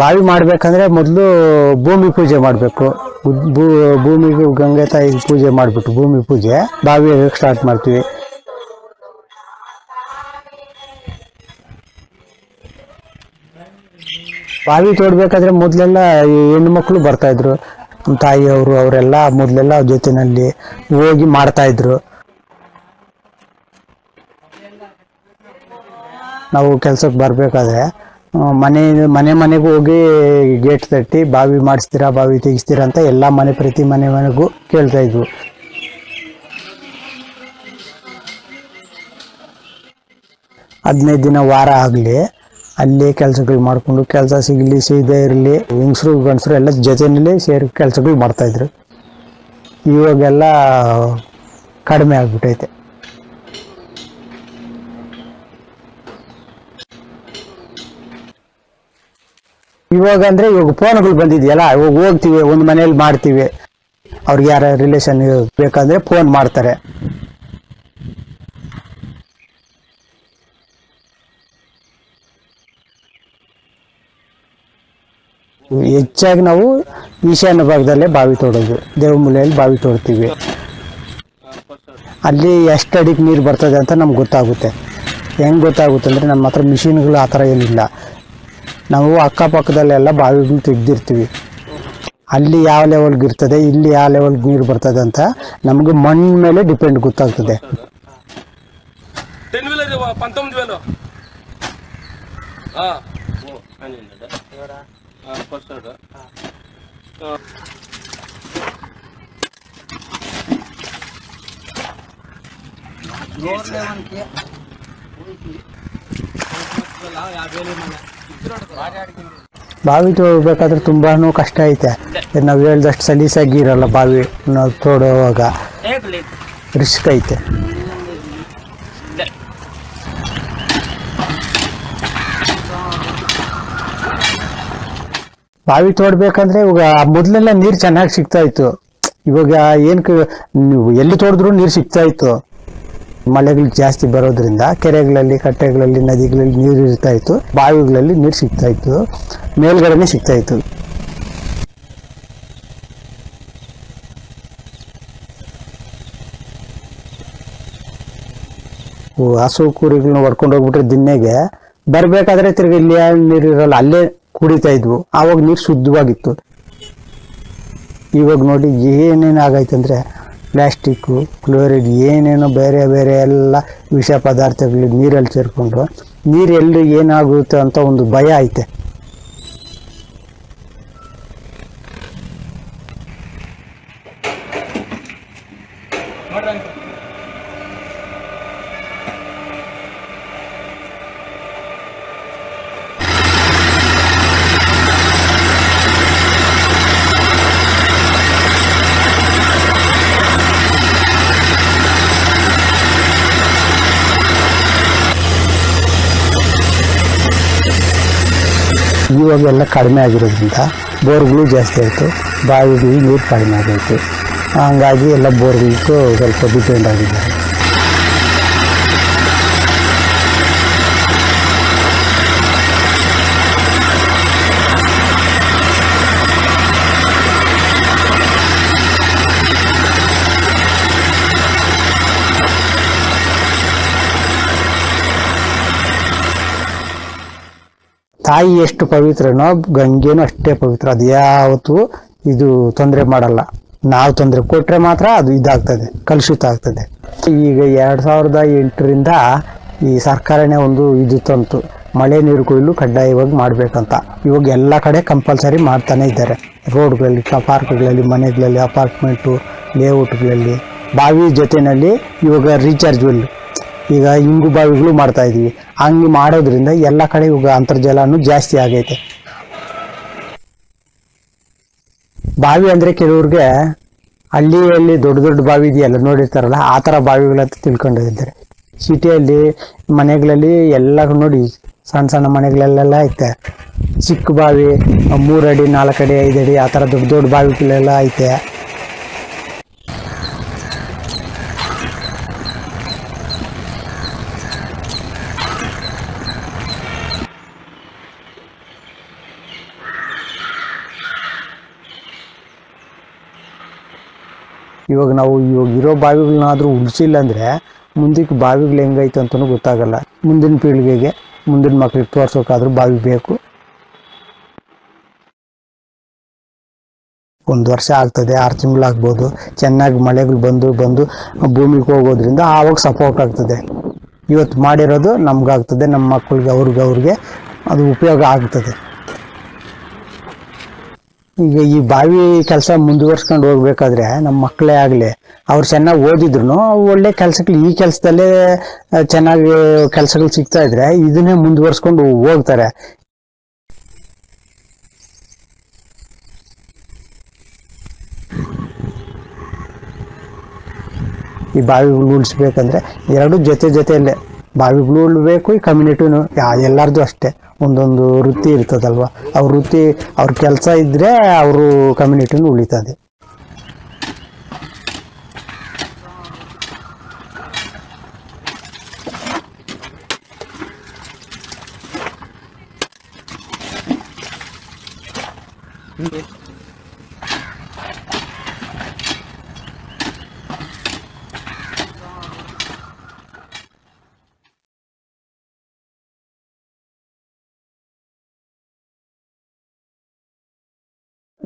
ಬಾವಿ ಮಾಡ್ಬೇಕಂದ್ರೆ ಮೊದಲು ಭೂಮಿ ಪೂಜೆ ಮಾಡಬೇಕು. ಭೂಮಿಗೆ ಗಂಗೆ ತಾಯಿ ಪೂಜೆ ಮಾಡ್ಬಿಟ್ಟು ಭೂಮಿ ಪೂಜೆ ಬಾವಿ ಸ್ಟಾರ್ಟ್ ಮಾಡ್ತೀವಿ. ಬಾವಿ ತೋಡ್ಬೇಕಾದ್ರೆ ಮೊದ್ಲೆಲ್ಲ ಹೆಣ್ಣು ಮಕ್ಕಳು ಬರ್ತಾ ಇದ್ರು, ತಾಯಿಯವರು ಅವರೆಲ್ಲ ಮೊದ್ಲೆಲ್ಲ ಜೊತೆನಲ್ಲಿ ಹೋಗಿ ಮಾಡ್ತಾ ಇದ್ರು. ನಾವು ಕೆಲ್ಸಕ್ಕೆ ಬರ್ಬೇಕಾದ್ರೆ ಮನೆಗೂ ಹೋಗಿ ಗೇಟ್ ತಟ್ಟಿ ಬಾವಿ ಮಾಡಿಸ್ತೀರಾ, ಬಾವಿ ತೆಗಿಸ್ತೀರಾ ಅಂತ ಎಲ್ಲ ಪ್ರತಿ ಮನೆಗೂ ಕೇಳ್ತಾ ಇದ್ವು. ಹದಿನೈದು ದಿನ ವಾರ ಆಗಲಿ ಅಲ್ಲೇ ಕೆಲಸಗಳು ಮಾಡ್ಕೊಂಡು, ಕೆಲಸ ಸಿಗಲಿ ಸಿಗದೆ ಇರಲಿ ಹೆಂಗಸರು ಗಂಡಸರು ಎಲ್ಲ ಜೊತೆಯಲ್ಲಿ ಸೇರಿ ಕೆಲಸಗಳು ಮಾಡ್ತಾಯಿದ್ರು. ಇವಾಗೆಲ್ಲ ಕಡಿಮೆ ಆಗ್ಬಿಟ್ಟೈತೆ. ಇವಾಗ ಫೋನ್ಗಳು ಬಂದಿದೆಯಲ್ಲ, ಇವಾಗ ಹೋಗ್ತೀವಿ, ಒಂದು ಮನೇಲಿ ಮಾಡ್ತೀವಿ, ಅವ್ರಿಗೆ ಯಾರ ರಿಲೇಷನ್ ಬೇಕಂದ್ರೆ ಫೋನ್ ಮಾಡ್ತಾರೆ. ಹೆಚ್ಚಾಗಿ ನಾವು ಈಶಾನ್ಯ ಭಾಗದಲ್ಲೇ ಬಾವಿ ತೋಡೋದು, ದೇವಮೂಲೆಯಲ್ಲಿ ಬಾವಿ ತೋಡ್ತೀವಿ. ಅಲ್ಲಿ ಎಷ್ಟು ಅಡಿಗೆ ನೀರು ಬರ್ತದೆ ಅಂತ ನಮ್ಗೆ ಗೊತ್ತಾಗುತ್ತೆ. ಹೆಂಗೆ ಗೊತ್ತಾಗುತ್ತೆ ಅಂದರೆ ನಮ್ಮ ಹತ್ರ ಮಿಷಿನ್ಗಳು ಆ ಥರ ಏನಿಲ್ಲ. ನಾವು ಅಕ್ಕಪಕ್ಕದಲ್ಲೆಲ್ಲ ಬಾವಿಗಳು ತೆಗ್ದಿರ್ತೀವಿ. ಅಲ್ಲಿ ಯಾವ ಲೆವೆಲ್ಗೆ ಇರ್ತದೆ, ಇಲ್ಲಿ ಯಾವ ಲೆವೆಲ್ಗೆ ನೀರು ಬರ್ತದೆ ಅಂತ ನಮಗೆ ಮಣ್ಣು ಮೇಲೆ ಡಿಪೆಂಡ್ ಗೊತ್ತಾಗ್ತದೆ. ಬಾವಿ ತೋಡ್ಬೇಕಾದ್ರೆ ತುಂಬಾನು ಕಷ್ಟ ಐತೆ. ನಾವು ಹೇಳ್ದಷ್ಟು ಸಲೀಸಾಗಿ ಇರಲ್ಲ ಬಾವಿ ನಾವು ತೋಡುವಾಗ, ರಿಸ್ಕ್ ಐತೆ. ಬಾವಿ ತೋಡ್ಬೇಕಂದ್ರೆ ಇವಾಗ ಮೊದಲೆಲ್ಲ ನೀರು ಚೆನ್ನಾಗಿ ಸಿಗ್ತಾ ಇತ್ತು. ಇವಾಗ ಎಲ್ಲಿ ತೋಡಿದ್ರು ನೀರು ಸಿಗ್ತಾ ಇತ್ತು. ಮಳೆಗಳು ಜಾಸ್ತಿ ಬರೋದ್ರಿಂದ ಕೆರೆಗಳಲ್ಲಿ, ಕಟ್ಟೆಗಳಲ್ಲಿ, ನದಿಗಳಲ್ಲಿ ನೀರು ಇರ್ತಾ ಇತ್ತು. ಬಾವಿಗಳಲ್ಲಿ ನೀರು ಸಿಗ್ತಾ ಇತ್ತು, ಮೇಲ್ಗಡೆನೆ ಸಿಗ್ತಾ ಇತ್ತು. ಹಸು ಕುರಿಗಳನ್ನ ಹೊಡ್ಕೊಂಡು ಹೋಗ್ಬಿಟ್ರೆ ದಿನ್ನೆಗೆ ಬರ್ಬೇಕಾದ್ರೆ ತಿರ್ಗಿ ಇಲ್ಲಿ ನೀರು ಇರಲ್ಲ, ಅಲ್ಲೇ ಕುಡಿತಾ ಇದ್ವು. ಆವಾಗ ನೀರು ಶುದ್ಧವಾಗಿತ್ತು. ಇವಾಗ ನೋಡಿ ಏನೇನು ಆಗೈತೆ ಅಂದರೆ ಪ್ಲಾಸ್ಟಿಕ್ಕು, ಕ್ಲೋರೈಡ್, ಏನೇನೋ ಬೇರೆ ಬೇರೆ ಎಲ್ಲ ವಿಷ ಪದಾರ್ಥಗಳು ನೀರಲ್ಲಿ ಸೇರಿಕೊಂಡು ನೀರು ಎಲ್ಲಿ ಏನಾಗುತ್ತೆ ಅಂತ ಒಂದು ಭಯ ಐತೆ. ಇವಾಗೆಲ್ಲ ಕಡಿಮೆ ಆಗಿರೋದ್ರಿಂದ ಬೋರ್ಗಳು ಜಾಸ್ತಿ ಆಯಿತು, ಬಾವಿಗಳು ನೀರು ಕಡಿಮೆ ಆಗೈತೆ. ಹಂಗಾಗಿ ಎಲ್ಲ ಬೋರ್ಗಳಿಗೂ ಸ್ವಲ್ಪ ಡಿಪೆಂಡ್ ಆಗಿದ್ದಾರೆ. ತಾಯಿ ಎಷ್ಟು ಪವಿತ್ರನೋ ಗಂಗೆನೂ ಅಷ್ಟೇ ಪವಿತ್ರ. ಅದು ಯಾವತ್ತೂ ಇದು ತೊಂದರೆ ಮಾಡಲ್ಲ. ನಾವು ತೊಂದರೆ ಕೊಟ್ಟರೆ ಮಾತ್ರ ಅದು ಇದಾಗ್ತದೆ, ಕಲುಷಿತ ಆಗ್ತದೆ. ಈಗ 2008ರಿಂದ ಈ ಸರ್ಕಾರನೇ ಒಂದು ಇದು ತಂತು, ಮಳೆ ನೀರು ಕೊಯ್ಲು ಕಡ್ಡಾಯವಾಗಿ ಮಾಡಬೇಕಂತ. ಇವಾಗ ಎಲ್ಲ ಕಡೆ ಕಂಪಲ್ಸರಿ ಮಾಡ್ತಾನೆ ಇದ್ದಾರೆ. ರೋಡ್ಗಳಲ್ಲಿ, ಪಾರ್ಕ್ಗಳಲ್ಲಿ, ಮನೆಗಳಲ್ಲಿ, ಅಪಾರ್ಟ್ಮೆಂಟು, ಲೇಔಟ್ಗಳಲ್ಲಿ, ಬಾವಿ ಜೊತೆಯಲ್ಲಿ ಇವಾಗ ರೀಚಾರ್ಜ್ ವೆಲ್, ಈಗ ಇಂಗು ಬಾವಿಗಳು ಮಾಡ್ತಾ ಇದೀವಿ. ಹಂಗೆ ಮಾಡೋದ್ರಿಂದ ಎಲ್ಲ ಕಡೆ ಇವಾಗ ಅಂತರ್ಜಲನೂ ಜಾಸ್ತಿ ಆಗೈತೆ. ಬಾವಿ ಅಂದರೆ ಕೆಲವ್ರಿಗೆ ಹಳ್ಳಿಯಲ್ಲಿ ದೊಡ್ಡ ದೊಡ್ಡ ಬಾವಿ ಇದೆಯಲ್ಲ ನೋಡಿರ್ತಾರಲ್ಲ, ಆ ಥರ ಬಾವಿಗಳಂತ ತಿಳ್ಕೊಂಡಿದ್ದಾರೆ. ಸಿಟಿಯಲ್ಲಿ ಮನೆಗಳಲ್ಲಿ ಎಲ್ಲ ನೋಡಿ ಸಣ್ಣ ಸಣ್ಣ ಮನೆಗಳೆಲ್ಲ ಐತೆ. ಚಿಕ್ಕ ಬಾವಿ 3 ಅಡಿ 4 ಅಡಿ 5 ಅಡಿ ಆ ಥರ ದೊಡ್ಡ ದೊಡ್ಡ ಬಾವಿಗಳೆಲ್ಲ ಐತೆ. ಇವಾಗ ನಾವು ಇರೋ ಬಾವಿಗಳನ್ನಾದರೂ ಉಳಿಸಿಲ್ಲ ಅಂದರೆ ಮುಂದಕ್ಕೆ ಬಾವಿಗಳು ಹೆಂಗೈತೆ ಅಂತಲೂ ಗೊತ್ತಾಗಲ್ಲ. ಮುಂದಿನ ಪೀಳಿಗೆಗೆ ಮುಂದಿನ ಮಕ್ಕಳಿಗೆ ತೋರ್ಸೋಕ್ಕಾದ್ರೂ ಬಾವಿ ಬೇಕು. 1 ವರ್ಷ ಆಗ್ತದೆ, 6 ತಿಂಗಳಾಗ್ಬೋದು. ಚೆನ್ನಾಗಿ ಮಳೆಗಳು ಬಂದು ಭೂಮಿಗೆ ಹೋಗೋದ್ರಿಂದ ಆವಾಗ ಸಪೋರ್ಟ್ ಆಗ್ತದೆ. ಇವತ್ತು ಮಾಡಿರೋದು ನಮ್ಗಾಗ್ತದೆ, ನಮ್ಮ ಮಕ್ಕಳಿಗೆ ಅವ್ರಿಗೆ ಅದು ಉಪಯೋಗ ಆಗ್ತದೆ. ಈಗ ಈ ಬಾವಿ ಕೆಲಸ ಮುಂದುವರ್ಸ್ಕೊಂಡು ಹೋಗ್ಬೇಕಾದ್ರೆ ನಮ್ಮ ಮಕ್ಕಳೇ ಆಗಲಿ ಅವ್ರು ಚೆನ್ನಾಗಿ ಓದಿದ್ರು ಒಳ್ಳೆ ಕೆಲಸಗಳು ಈ ಕೆಲಸದಲ್ಲೇ ಚೆನ್ನಾಗಿ ಕೆಲಸಗಳು ಸಿಗ್ತಾ ಇದ್ರೆ ಇದನ್ನೇ ಮುಂದುವರ್ಸ್ಕೊಂಡು ಹೋಗ್ತಾರೆ. ಈ ಬಾವಿಗಳು ಉಳಿಸ್ಬೇಕಂದ್ರೆ ಎರಡು ಜೊತೆಯಲ್ಲೇ ಬಾವಿಗಳು ಉಳ್ಬೇಕು, ಈ ಕಮ್ಯುನಿಟಿನೂ ಎಲ್ಲರದು ಅಷ್ಟೇ ಒಂದೊಂದು ವೃತ್ತಿ ಇರ್ತದಲ್ವ, ಅವ್ರ ವೃತ್ತಿ ಅವ್ರ ಕೆಲಸ ಇದ್ದರೆ ಅವರು ಕಮ್ಯುನಿಟಿನೂ ಉಳಿತದೆ.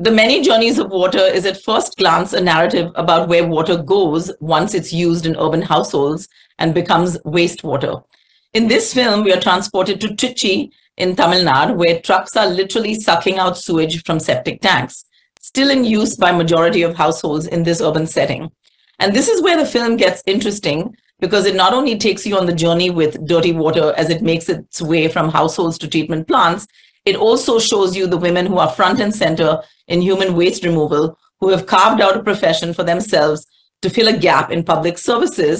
The Many Journeys of Water is at first glance a narrative about where water goes once it's used in urban households and becomes wastewater. In this film, we are transported to Trichy in Tamil Nadu, where trucks are literally sucking out sewage from septic tanks, still in use by majority of households in this urban setting. And this is where the film gets interesting, because it not only takes you on the journey with dirty water as it makes its way from households to treatment plants, it also shows you the women who are front and center in human waste removal, who have carved out a profession for themselves to fill a gap in public services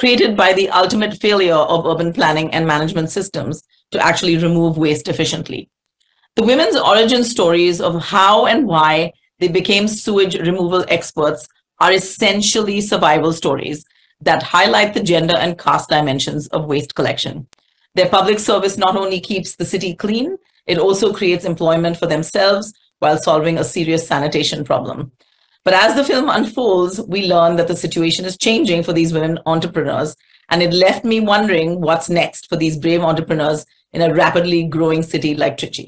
created by the ultimate failure of urban planning and management systems to actually remove waste efficiently. The women's origin stories of how and why they became sewage removal experts are essentially survival stories that highlight the gender and caste dimensions of waste collection. Their public service not only keeps the city clean, it also creates employment for themselves while solving a serious sanitation problem. But as the film unfolds, we learn that the situation is changing for these women entrepreneurs, and it left me wondering what's next for these brave entrepreneurs in a rapidly growing city like Trichy.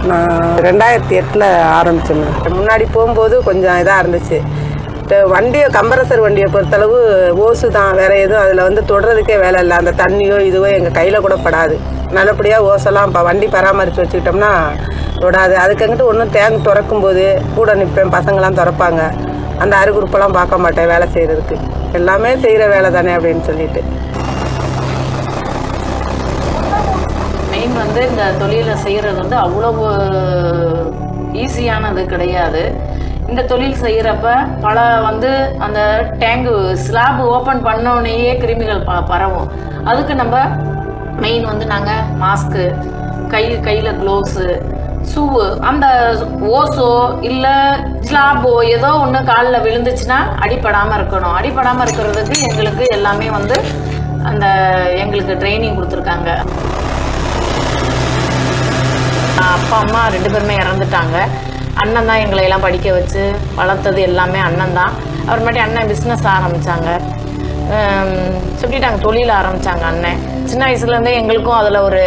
நான் 2008 ஆரம்பிச்சேன். முன்னாடி போகும்போது கொஞ்சம் இதாக இருந்துச்சு. வண்டியை compressor வண்டியை பொறுத்தளவு ஓசு தான், வேறு எதுவும் அதில் வந்து தொடுறதுக்கே வேலை இல்லை. அந்த தண்ணியோ இதுவோ எங்கள் கையில் கூட படாது. நல்லபடியாக ஓசெல்லாம் இப்போ வண்டி பராமரித்து வச்சுக்கிட்டோம்னா தொடாது. அதுக்கங்கிட்டு ஒன்றும் டேங்க் திறக்கும்போது கூட நிற்பேன், பசங்களாம் திறப்பாங்க. அந்த அறுகுறுப்பெல்லாம் பார்க்க மாட்டேன் வேலை செய்கிறதுக்கு. எல்லாமே செய்கிற வேலை தானே அப்படின்னு சொல்லிட்டு. மெயின் வந்து இந்த தொழிலை செய்கிறது வந்து அவ்வளவு ஈஸியானது கிடையாது. இந்த தொழில் செய்கிறப்ப பல வந்து அந்த டேங்கு ஸ்லாப் ஓப்பன் பண்ணோடனேயே கிருமிகள் பரவும். அதுக்கு நம்ம மெயின் வந்து நாங்கள் மாஸ்க்கு, கையில் க்ளோவ்ஸு, ஷூவு, அந்த ஓஸோ இல்லை ஸ்லாப்போ ஏதோ ஒன்று காலில் விழுந்துச்சுன்னா அடிப்படாமல் இருக்கணும். அடிப்படாமல் இருக்கிறதுக்கு எங்களுக்கு எல்லாமே வந்து எங்களுக்கு ட்ரைனிங் கொடுத்துருக்காங்க. அப்பா அம்மா 2 பேருமே இறந்துட்டாங்க. அண்ணன் தான் எங்களை எல்லாம் படிக்க வச்சு வளர்த்தது எல்லாமே அண்ணன் தான். அப்புறமேட்டு அண்ணன் பிஸ்னஸ் ஆரம்பித்தாங்க, சொல்லிட்டாங்க தொழில் ஆரம்பித்தாங்க அண்ணன். சின்ன வயசுலேருந்தே எங்களுக்கும் அதில் ஒரு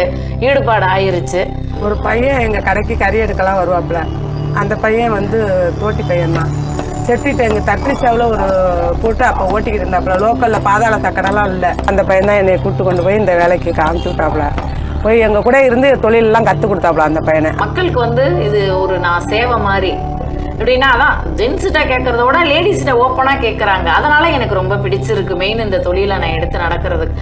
ஈடுபாடு ஆயிருச்சு. ஒரு பையன் எங்கள் கடைக்கு கறி எடுக்கலாம் வருவாப்புல. அந்த பையன் வந்து தோட்டி பையன்தான். செட்டிட்டு எங்கள் தட்ரிச்சாவில் ஒரு போட்டு அப்போ ஓட்டிக்கிட்டு இருந்தாப்புல. லோக்கலில் பாதாள சக்கரெல்லாம் இல்லை. அந்த பையன் தான் என்னை கூப்பிட்டு கொண்டு போய் இந்த வேலைக்கு காமிச்சு விட்டாப்புல. போய் எங்கள் கூட இருந்து தொழிலெல்லாம் கற்றுக் கொடுத்தாப்புல அந்த பையனை. மக்களுக்கு வந்து இது ஒரு நான் சேவை மாதிரி. எப்படின்னா அதான் ஜென்ஸிட்ட கேட்கறத விட லேடிஸ்கிட்ட ஓப்பனாக கேட்குறாங்க. அதனால எனக்கு ரொம்ப பிடிச்சிருக்கு மெயின் இந்த தொழிலை நான் எடுத்து நடக்கிறதுக்கு.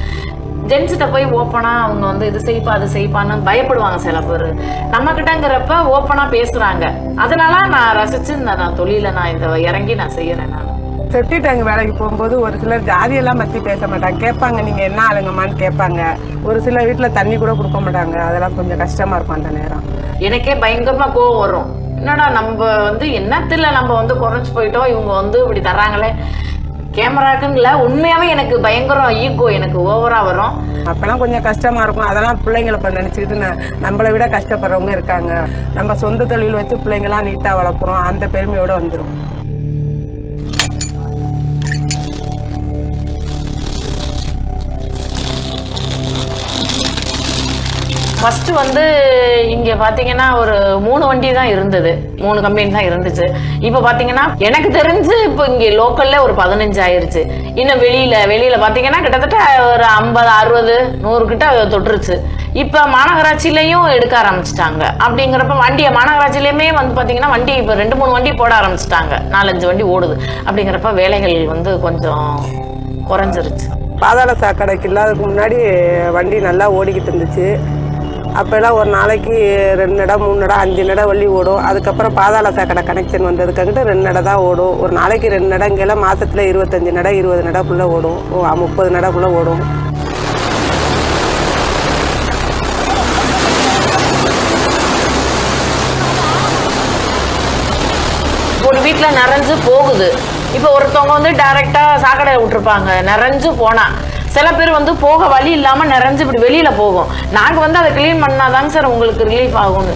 ஜென்ஸிட்ட போய் ஓப்பனாக அவங்க வந்து இது செய்ப்பா அது செய்ப்பான்னு பயப்படுவாங்க சில பேர். நம்மக்கிட்டங்கிறப்ப ஓப்பனாக பேசுகிறாங்க. அதனால நான் ரசித்து நான் தொழிலை நான் இதை இறங்கி நான் செய்கிறேன். நான் செப்டி டேங்க் வேலைக்கு போகும்போது ஒரு சிலர் ஜாதியெல்லாம் பற்றி பேச மாட்டாங்க. கேட்பாங்க நீங்கள் என்ன ஆளுங்கம்மான்னு கேட்பாங்க. ஒரு சில வீட்டில் தண்ணி கூட கொடுக்க மாட்டாங்க. அதெல்லாம் கொஞ்சம் கஷ்டமாக இருக்கும் அந்த நேரம். எனக்கே பயங்கரமாக கோவம் வரும். என்னடா நம்ம வந்து என்னத்தில் நம்ம வந்து குறைஞ்சி போயிட்டோம், இவங்க வந்து இப்படி தர்றாங்களே கேமராக்குங்கள. உண்மையாகவே எனக்கு பயங்கரம் ஈகோ எனக்கு ஓவராக வரும். அப்போல்லாம் கொஞ்சம் கஷ்டமாக இருக்கும். அதெல்லாம் பிள்ளைங்களை இப்போ நினச்சிக்கிட்டு நம்மளை விட கஷ்டப்படுறவங்க இருக்காங்க. நம்ம சொந்த தொழில் வச்சு பிள்ளைங்களாம் நீட்டாக வளர்க்குறோம், அந்த பெருமையோடு வந்துடும். ஃபஸ்ட்டு வந்து இங்கே பார்த்தீங்கன்னா ஒரு 3 வண்டி தான் இருந்தது, 3 கம்பெனி தான் இருந்துச்சு. இப்போ பார்த்தீங்கன்னா எனக்கு தெரிஞ்சு இப்போ இங்கே லோக்கலில் ஒரு 15 ஆயிருச்சு. இன்னும் வெளியில் பார்த்தீங்கன்னா கிட்டத்தட்ட ஒரு 50, 60, 100 கிட்ட தொட்டுருச்சு. இப்போ மாநகராட்சியிலையும் எடுக்க ஆரம்பிச்சிட்டாங்க. அப்படிங்கிறப்ப மாநகராட்சியிலையுமே வந்து பார்த்தீங்கன்னா வண்டி இப்போ 2-3 வண்டி போட ஆரம்பிச்சிட்டாங்க. 4-5 வண்டி ஓடுது. அப்படிங்கிறப்ப வேலைகள் வந்து கொஞ்சம் குறைஞ்சிருச்சு. பாதாள சாக்கடைக்கு இல்லாததுக்கு முன்னாடி வண்டி நல்லா ஓடிக்கிட்டு இருந்துச்சு. அப்போல்லாம் ஒரு நாளைக்கு 2 நட 3 நட 5 நட வள்ளி ஓடும். அதுக்கப்புறம் பாதாள சாக்கடை கனெக்ஷன் வந்ததுக்காகிட்டு 2 நட தான் ஓடும். ஒரு நாளைக்கு 2 நடங்கெல்லாம் மாதத்தில் 25 நட 20 நடக்குள்ளே ஓடும், 30 நடக்குள்ளே ஓடும். ஒரு வீட்டில் நிறைஞ்சு போகுது. இப்போ ஒருத்தவங்க வந்து டைரெக்டாக சாக்கடையை விட்டுருப்பாங்க, நிறைஞ்சு போனால். சில பேர் வந்து போக வழி இல்லாமல் நிறைஞ்சு இப்படி வெளியில் போகும். நாங்கள் வந்து அதை க்ளீன் பண்ணாதாங்க சார் உங்களுக்கு ரிலீஃப் ஆகும்னு.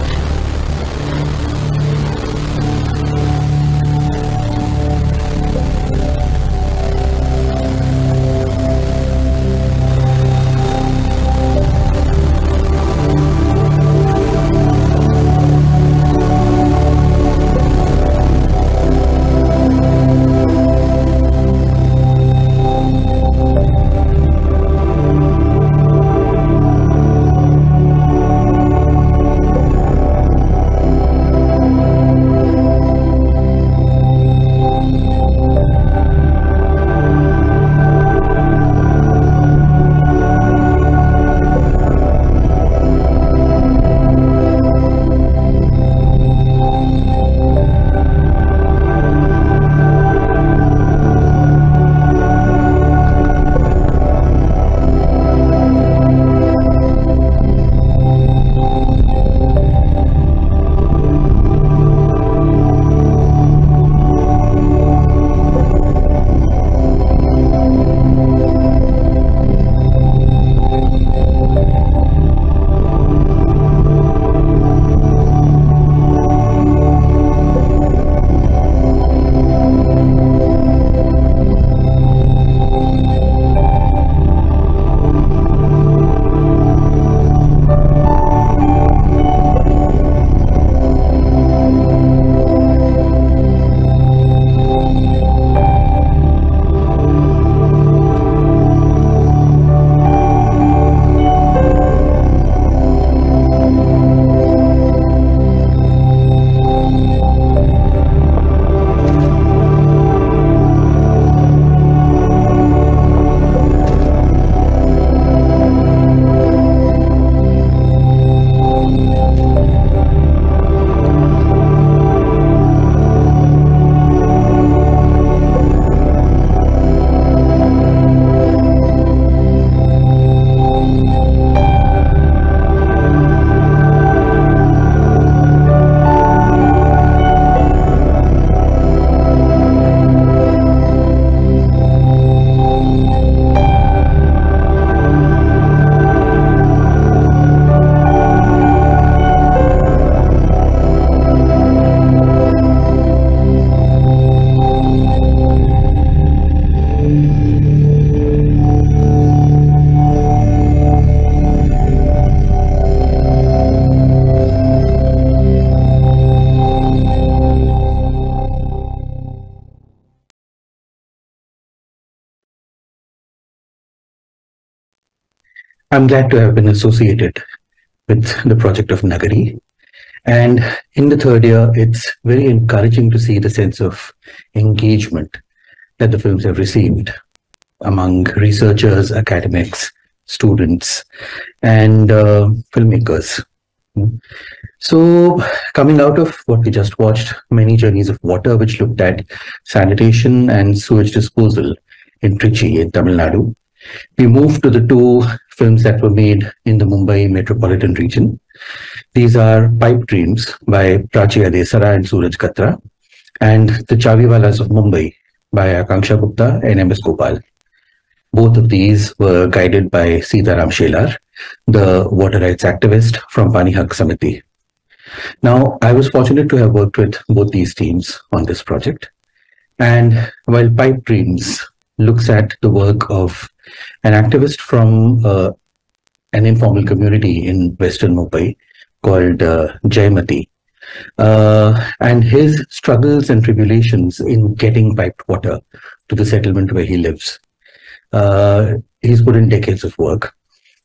I'm glad to have been associated with the project of Nagari. And in the third year, it's very encouraging to see the sense of engagement that the films have received among researchers, academics, students, and filmmakers. So, coming out of what we just watched, Many Journeys of Water, which looked at sanitation and sewage disposal in Trichy in Tamil Nadu, we moved to the two films that were made in the Mumbai metropolitan region. These are Pipe Dreams by Prachi Adesara and Suraj Katra, and The Chaviwalas of Mumbai by Akanksha Gupta and MS Gopal. Both of these were guided by Sitaram Shelar, the water rights activist from Pani Haq Samiti. Now, I was fortunate to have worked with both these teams on this project. And while Pipe Dreams looks at the work of an activist from an informal community in Western Mumbai called Jaymati, and his struggles and tribulations in getting piped water to the settlement where he lives. He's put in decades of work.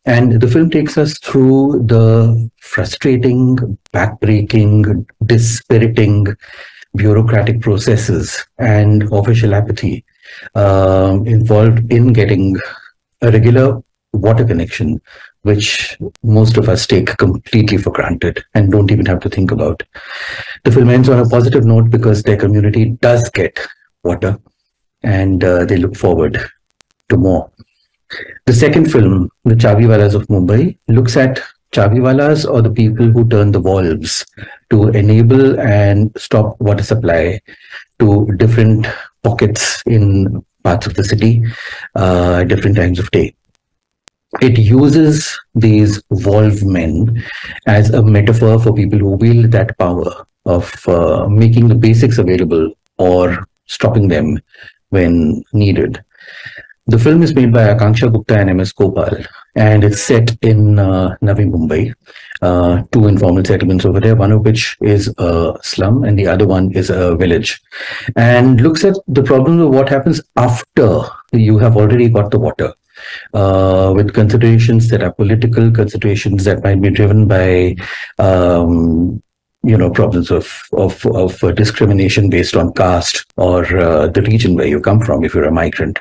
And the film takes us through the frustrating, backbreaking, dispiriting bureaucratic processes and official apathy involved in getting a regular water connection, which most of us take completely for granted and don't even have to think about. The film ends on a positive note because their community does get water, and they look forward to more. The second film, The Chaviwalas of Mumbai, looks at Chaviwalas, or the people who turn the valves to enable and stop water supply to different pockets in parts of the city at different times of day. It uses these valve men as a metaphor for people who wield that power of making the basics available or stopping them when needed. The film is made by Akanksha Gupta and MS Gopal, and it's set in Navi Mumbai, two informal settlements over there, one of which is a slum and the other one is a village, and looks at the problem of what happens after you have already got the water, with considerations that are political, considerations that might be driven by problems of discrimination based on caste or the region where you come from if you're a migrant.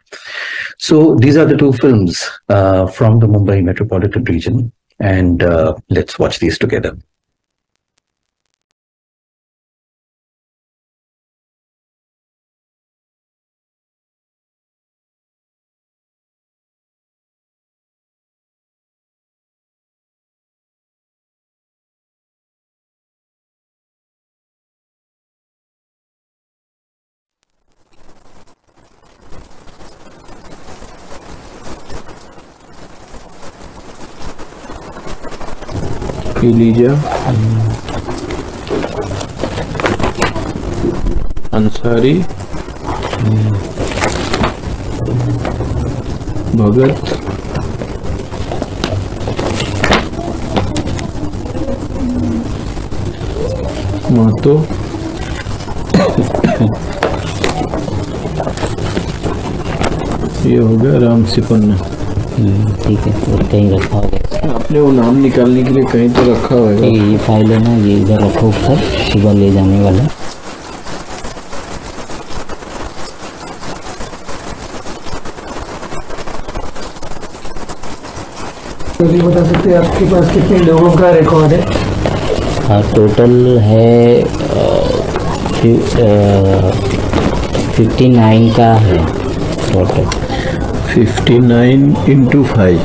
So these are the two films from the Mumbai metropolitan region, and let's watch these together. Elijah, Ansari, Bhagat, Mato, ये हो गया राम सिपन्ना। ठीक है, और कहीं रखा होगा आपने वो नाम निकालने के लिए कहीं तो रखा होगा। ये फाइल है ना, ये इधर रखो ऊपर, सुबह ले जाने वाला। तो ये बता सकते हैं आपके पास कितने लोगों का रिकॉर्ड है? हाँ, टोटल है 59 का है टोटल। 59 into 5।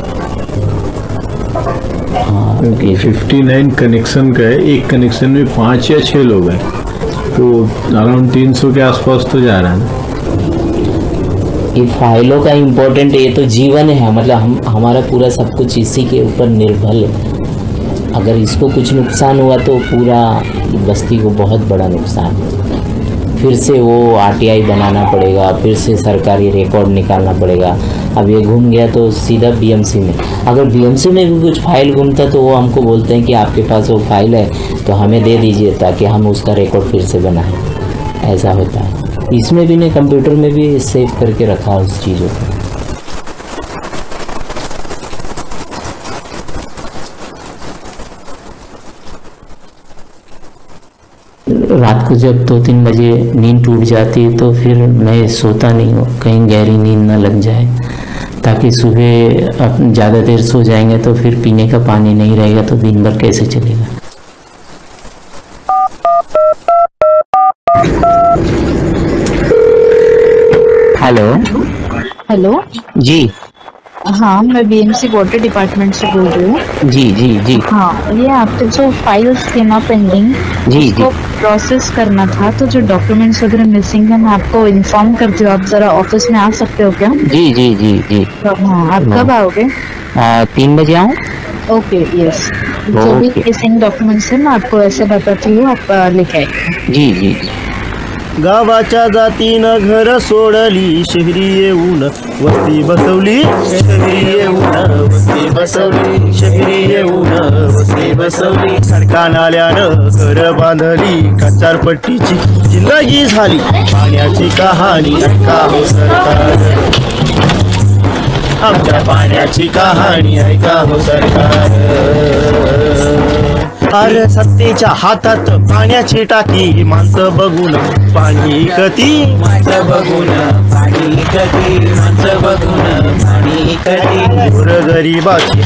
हाँ, 59 कनेक्शन का है, एक कनेक्शन में 5 या 6 लोग हैं, तो अराउंड 300 के आसपास तो जा रहा है। ये फाइलों का इम्पोर्टेंट, ये तो जीवन है, मतलब हमारा पूरा सब कुछ इसी के ऊपर निर्भर है। अगर इसको कुछ नुकसान हुआ तो पूरा बस्ती को बहुत बड़ा नुकसान है। फिर से वो आरटीआई बनाना पड़ेगा, फिर से सरकारी रिकॉर्ड निकालना पड़ेगा। अब ये घूम गया तो सीधा बीएमसी में, अगर बीएमसी में भी कुछ फाइल घूमता तो वो हमको बोलते हैं कि आपके पास वो फाइल है तो हमें दे दीजिए ताकि हम उसका रिकॉर्ड फिर से बनाएं। ऐसा होता है। इसमें भी नहीं, कंप्यूटर में भी सेव करके रखा उस चीज़ों को। रात को जब 2-3 बजे नींद टूट जाती है तो फिर मैं सोता नहीं हूँ, कहीं गहरी नींद ना लग जाए, ताकि सुबह अब ज़्यादा देर सो जाएंगे तो फिर पीने का पानी नहीं रहेगा तो दिन भर कैसे चलेगा। हेलो। हेलो जी हाँ, मैं बीएमसी वाटर डिपार्टमेंट से बोल रही हूँ। जी जी जी हाँ, ये आपके जो फाइल्स थे ना पेंडिंग, जी उसको प्रोसेस करना था, तो जो डॉक्यूमेंट्स वगैरह मिसिंग है मैं आपको इन्फॉर्म करती हूँ। आप जरा ऑफिस में आ सकते हो क्या? जी जी जी जी हाँ, आप कब आओगे? 3 बजे आऊँ? Okay, yes. जो भी मिसिंग डॉक्यूमेंट्स है मैं आपको ऐसे बताती हूँ, आप लेके आइए। जी जी जी। गावाच्या जातीनं घर सोडली, शहरी येऊन वस्ती बसवली, शहरी येऊन वस्ती बसवली, शहरी येऊन वस्ती बसवली, सडका नाल्यानं घर बांधली, कचारपट्टीची जिंदगी झाली, पाण्याची कहाणी ऐका हो सरकार, आमच्या पाण्याची कहाणी ऐका हो सरकार। अरे सत्तेच्या हातात पाण्याची टाकी, माणसं बघून पाणी कती, माणसं बघून पाणी कती, माणसं बघून पाणी कती, गोरगरिबाची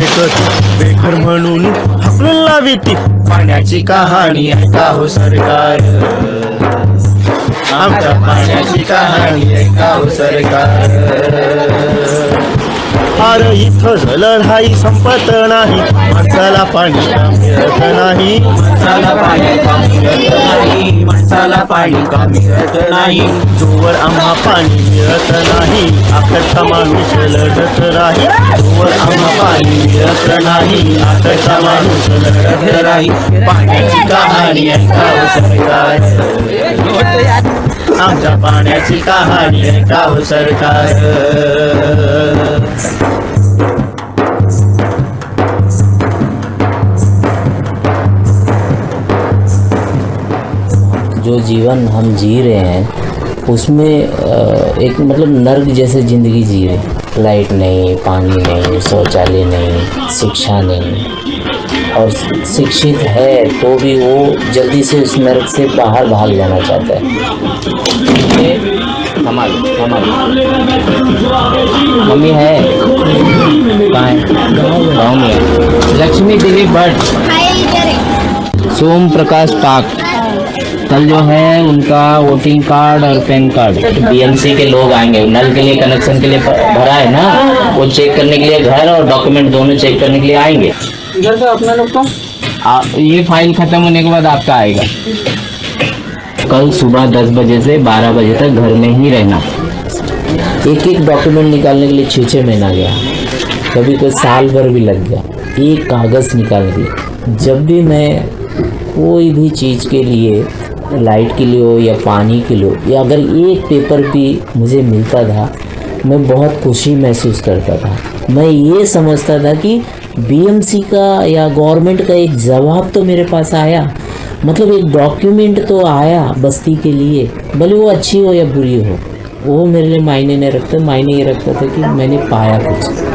कती, बेघर म्हणून हाकलून लाविती, पाण्याची कहाणी ऐका हो सरकार, आमच्या पाण्याची कहाणी ऐका हो सरकार। अरे इथं लढाई संपत नाही, माणसाला पाणी का मिळत नाही, माणसाला पाणी का मिळत नाही, माणसाला पाणी का मिळत नाही, जोवर आम्हा पाणी मिळत नाही आकडचा माणूस लढत राही, जोवर आम्हा पाणी मिळत नाही आकडचा माणूस लढत राही, पाण्याची कहाणी ऐका हो सरकार, आमच्या पाण्याची कहाणी ऐका हो सरकार। जो जीवन हम जी रहे हैं उसमें एक मतलब नर्क जैसे ज़िंदगी जी रहे हैं। लाइट नहीं, पानी नहीं, शौचालय नहीं, शिक्षा नहीं, और शिक्षित है तो भी वो जल्दी से उस नर्क से बाहर भाग जाना चाहता है। हमारी मम्मी है कहाँ है? गाँव में है। लक्ष्मी देवी भट्ट, सोम प्रकाश पाक, कल जो है उनका वोटिंग कार्ड और पैन कार्ड, बीएमसी के लोग आएंगे, नल के लिए कनेक्शन के लिए भरा है ना, वो चेक करने के लिए घर और डॉक्यूमेंट दोनों चेक करने के लिए आएंगे। इधर तो अपना लोग का ये फाइल खत्म होने के बाद आपका आएगा। कल सुबह 10 बजे से 12 बजे तक घर में ही रहना। एक एक डॉक्यूमेंट निकालने के लिए 6-6 महीना गया, कभी कोई साल भर भी लग गया एक कागज़ निकालने के लिए। जब भी मैं कोई भी चीज़ के लिए, लाइट के लिए हो या पानी के लिए हो, या अगर एक पेपर भी मुझे मिलता था मैं बहुत खुशी महसूस करता था। मैं ये समझता था कि बीएमसी का या गवर्नमेंट का एक जवाब तो मेरे पास आया, मतलब एक डॉक्यूमेंट तो आया बस्ती के लिए, भले वो अच्छी हो या बुरी हो, वो मेरे लिए मायने नहीं रखता। मायने ये रखता था कि मैंने पाया कुछ।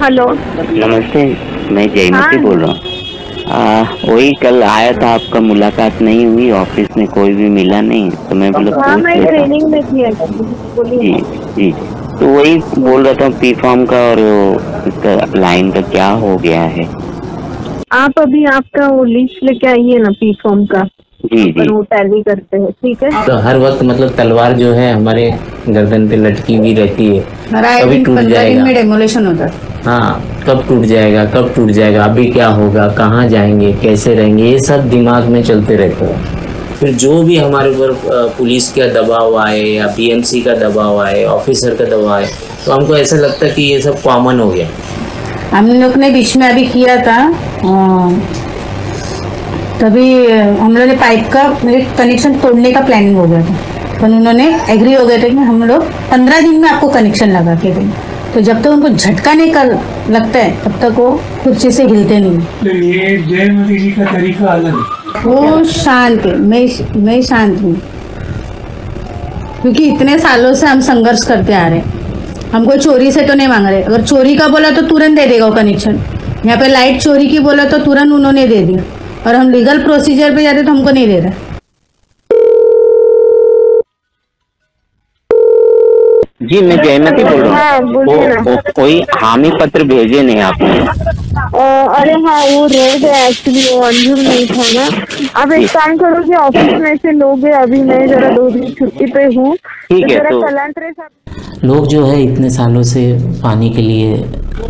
हेलो, नमस्ते, मैं जयमती बोल रहा हूँ। वही कल आया था, आपका मुलाकात नहीं हुई, ऑफिस में कोई भी मिला नहीं, तो मैं बोला हाँ, मैं ट्रेनिंग में थी। जी जी, तो वही बोल रहा था पी फॉर्म का और इसका लाइन का क्या हो गया है। आप अभी आपका वो लिस्ट लेके आइए ना पी फॉर्म का, जी जी, वो टैली करते हैं, ठीक है। तो हर वक्त मतलब तलवार जो है हमारे गर्दन पे लटकी हुई रहती है, कभी टूट जाएगा, डेमोलेशन होता है। हाँ, कब टूट जाएगा, कब टूट जाएगा, अभी क्या होगा, कहाँ जाएंगे, कैसे रहेंगे, ये सब दिमाग में चलते रहते हैं। फिर जो भी हमारे ऊपर पुलिस का दबाव आए या बीएमसी का दबाव आए, ऑफिसर का दबाव आए, तो हमको ऐसा लगता है कि ये सब कॉमन हो गया। हम लोग ने बीच में अभी किया था, तभी हम लोग ने पाइप का कनेक्शन तोड़ने का प्लानिंग हो गया था, पर उन्होंने एग्री हो गए थे कि हम लोग 15 दिन में आपको कनेक्शन लगा के देंगे। तो जब तक उनको झटका नहीं कर लगता है तब तक वो कुर्सी से हिलते नहीं। तो ये जयमती जी का तरीका अलग है, वो शांत है, मैं शांत हूँ, क्योंकि इतने सालों से हम संघर्ष करते आ रहे हैं। हमको चोरी से तो नहीं मांग रहे, अगर चोरी का बोला तो तुरंत दे देगा वो कनेक्शन। यहाँ पे लाइट चोरी की बोला तो तुरंत उन्होंने दे दिया, और हम लीगल प्रोसीजर पे जाते तो हमको नहीं दे रहा। जी मैं जयमती बोल रहा हूँ। कोई हामी पत्र भेजे नहीं आपने? अरे हाँ, वो रह गया एक्चुअली, वो मंजूर नहीं था ना। आप एक काम करो कि ऑफिस में से लोगे, अभी मैं जरा 2 दिन छुट्टी पे हूँ, ठीक है। तो लोग जो है इतने सालों से पानी के लिए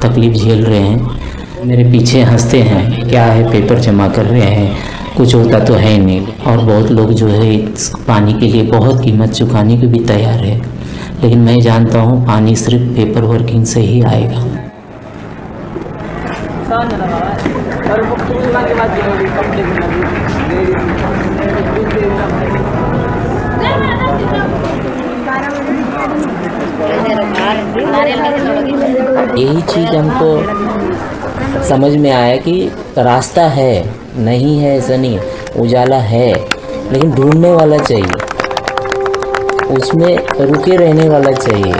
तकलीफ झेल रहे हैं, मेरे पीछे हंसते हैं, क्या है पेपर जमा कर रहे हैं, कुछ होता तो है नहीं। और बहुत लोग जो है इस पानी के लिए बहुत कीमत चुकाने को भी तैयार है, लेकिन मैं जानता हूँ पानी सिर्फ पेपर वर्किंग से ही आएगा। यही चीज़ हमको समझ में आया कि रास्ता है, नहीं है ऐसा नहीं है, उजाला है, लेकिन ढूंढने वाला चाहिए, उसमें रुके रहने वाला चाहिए।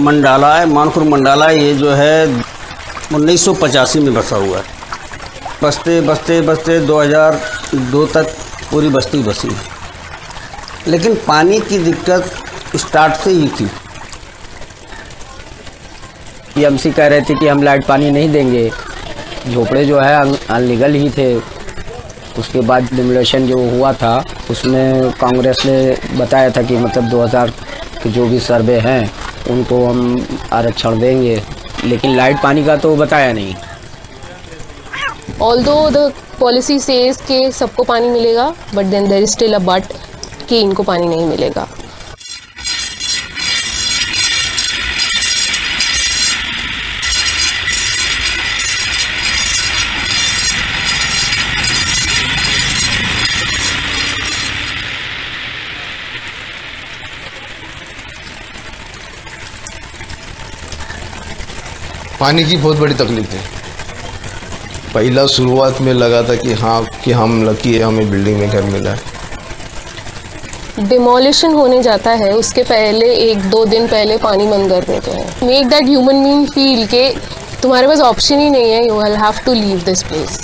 मंडाला है, मानपुर मंडाला, ये जो है 1985 में बसा हुआ है। बसते बसते बसते 2002 तक पूरी बस्ती बसी, लेकिन पानी की दिक्कत स्टार्ट से ही थी। टीएमसी कह रहे थे कि हम लाइट पानी नहीं देंगे, झोपड़े जो है अनलीगल ही थे। उसके बाद डिमोलेशन जो हुआ था उसमें कांग्रेस ने बताया था कि मतलब 2000 के जो भी सर्वे हैं उनको हम आरक्षण देंगे, लेकिन लाइट पानी का तो बताया नहीं। Although the policy says कि सबको पानी मिलेगा, but then there is still a but कि इनको पानी नहीं मिलेगा। पानी की बहुत बड़ी तकलीफ है। पहला शुरुआत में लगा था कि हाँ कि हम लकी है, हमें बिल्डिंग में घर मिला है। डिमोलिशन होने जाता है उसके पहले 1-2 दिन पहले पानी बंद कर देते हैं। Make that human being feel के तुम्हारे पास ऑप्शन ही नहीं है, you will have to leave this place.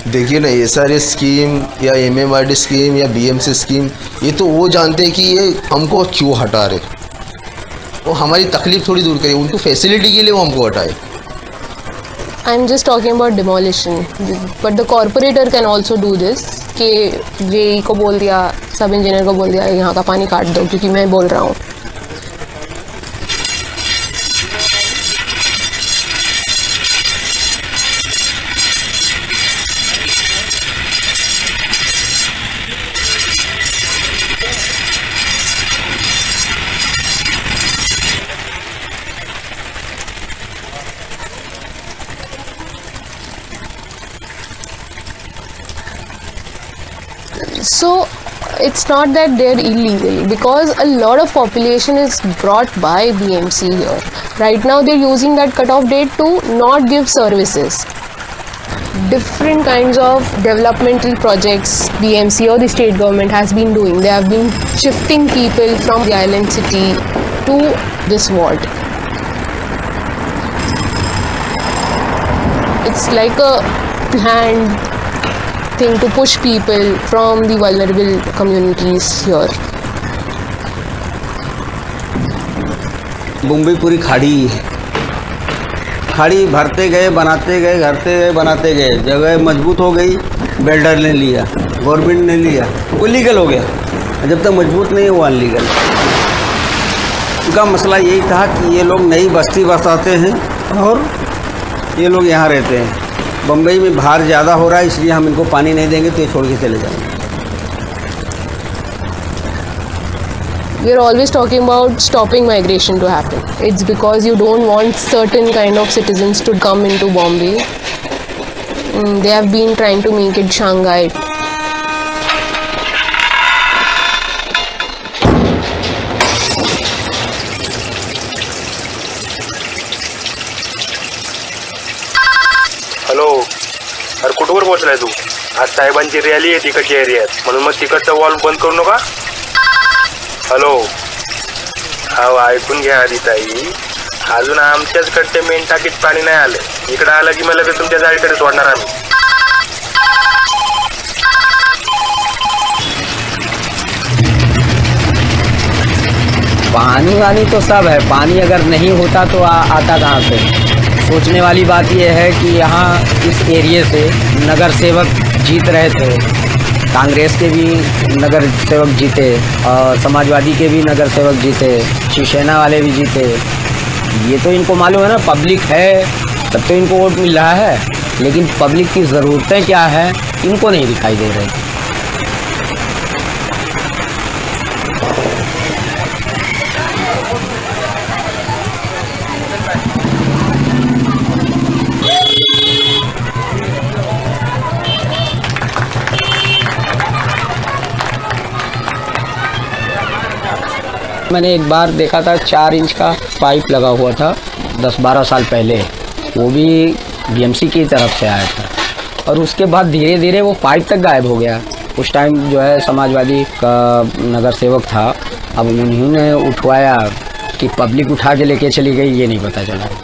देखिए ना, ये सारे स्कीम या MMRD स्कीम या BMC स्कीम, ये तो वो जानते हैं कि ये हमको क्यों हटा रहे, वो हमारी तकलीफ थोड़ी दूर करे, उनको फैसिलिटी के लिए वो हमको हटाए। I am just talking about demolition, but the corporator can also do this कि JE को बोल दिया, सब इंजीनियर को बोल दिया यहाँ का पानी काट दो क्योंकि मैं बोल रहा हूँ। So it's not that they're illegal, because a lot of population is brought by BMC here. Right now they're using that cutoff date to not give services. Different kinds of developmental projects BMC or the state government has been doing. They have been shifting people from the island city to this ward. It's like a planned thing to push people from the vulnerable communities here. Mumbai पूरी खाड़ी है, खाड़ी भरते गए, बनाते गए, भरते गए, बनाते गए, जगह मजबूत हो गई, बिल्डर ने लिया, गवर्नमेंट ने लिया, वो लीगल हो गया। जब तक मजबूत नहीं हुआ अनलीगल। उनका मसला यही था कि ये लोग नई बस्ती बसाते हैं और ये लोग यहाँ रहते हैं। बम्बई में भार ज़्यादा हो रहा है, इसलिए हम इनको पानी नहीं देंगे तो ये छोड़ के चले जाएंगे। We are always talking about stopping migration to happen. It's because you don't want certain kind of citizens to come into Bombay. They have been trying to make it Shanghai. Hello, अरे कुठवर पोहोचलाय तू? आज साहेबांची rally आहे तिकडच्या एरियात, म्हणून मग तिकडचा wall बंद करू नका. हॅलो, हा ऐकून घ्या आधी ताई, अजून आमच्याच कडच्या मेन टाकीत पाणी नाही आलं. इकडं आलं की मला ते तुमच्या जाळीकडे सोडणार आम्ही. पानी वानी तो सब है, पानी अगर नहीं होता तो आता कहाँ से। सोचने वाली बात यह है कि यहाँ इस एरिए से नगर सेवक जीत रहे थे, कांग्रेस के भी नगर सेवक जीते और समाजवादी के भी नगर सेवक जीते, शिवसेना वाले भी जीते। ये तो इनको मालूम है ना, पब्लिक है तब तो इनको वोट मिल रहा है, लेकिन पब्लिक की ज़रूरतें क्या है इनको नहीं दिखाई दे रही। मैंने एक बार देखा था 4 इंच का पाइप लगा हुआ था 10-12 साल पहले, वो भी बीएमसी की तरफ से आया था और उसके बाद धीरे धीरे वो पाइप तक गायब हो गया। उस टाइम जो है समाजवादी का नगर सेवक था, अब उन्होंने उठवाया कि पब्लिक उठा के लेके चली गई ये नहीं पता चला।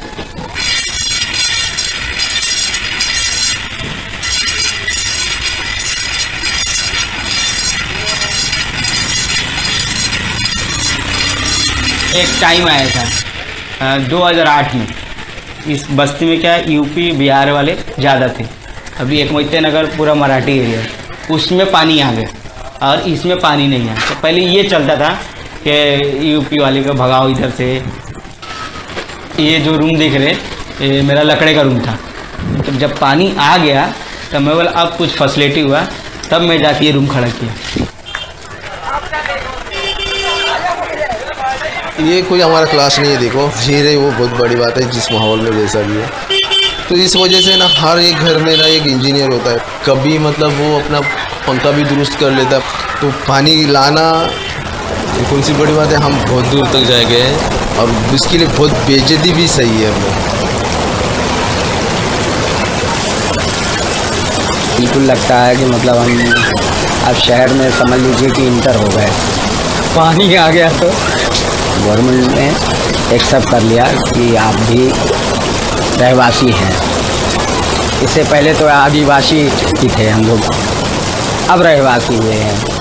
एक टाइम आया था 2008 में, इस बस्ती में क्या यूपी बिहार वाले ज़्यादा थे। अभी एक मोहिते नगर पूरा मराठी एरिया है, उसमें पानी आ गया और इसमें पानी नहीं आया। तो पहले ये चलता था कि यूपी वाले को भगाओ इधर से। ये जो रूम देख रहे, ये मेरा लकड़े का रूम था। तो जब पानी आ गया तब मैं बोला अब कुछ फैसिलिटी हुआ, तब मैं जाके ये रूम खड़ा किया। ये कोई हमारा क्लास नहीं है, देखो झील है, वो बहुत बड़ी बात है जिस माहौल में जैसा भी है। तो इस वजह से ना हर एक घर में ना एक इंजीनियर होता है, कभी मतलब वो अपना पंखा भी दुरुस्त कर लेता। तो पानी लाना कौन सी बड़ी बात है, हम बहुत दूर तक जाए गए और इसके लिए बहुत बेइज्जती भी सही है हमें। बिल्कुल लगता है कि मतलब हम अब शहर में समझ लीजिए कि इंटर हो गए, पानी आ गया तो गवर्नमेंट ने एक्सेप्ट कर लिया कि आप भी रहवासी हैं। इससे पहले तो आदिवासी ही थे हम लोग, अब रहवासी हुए हैं।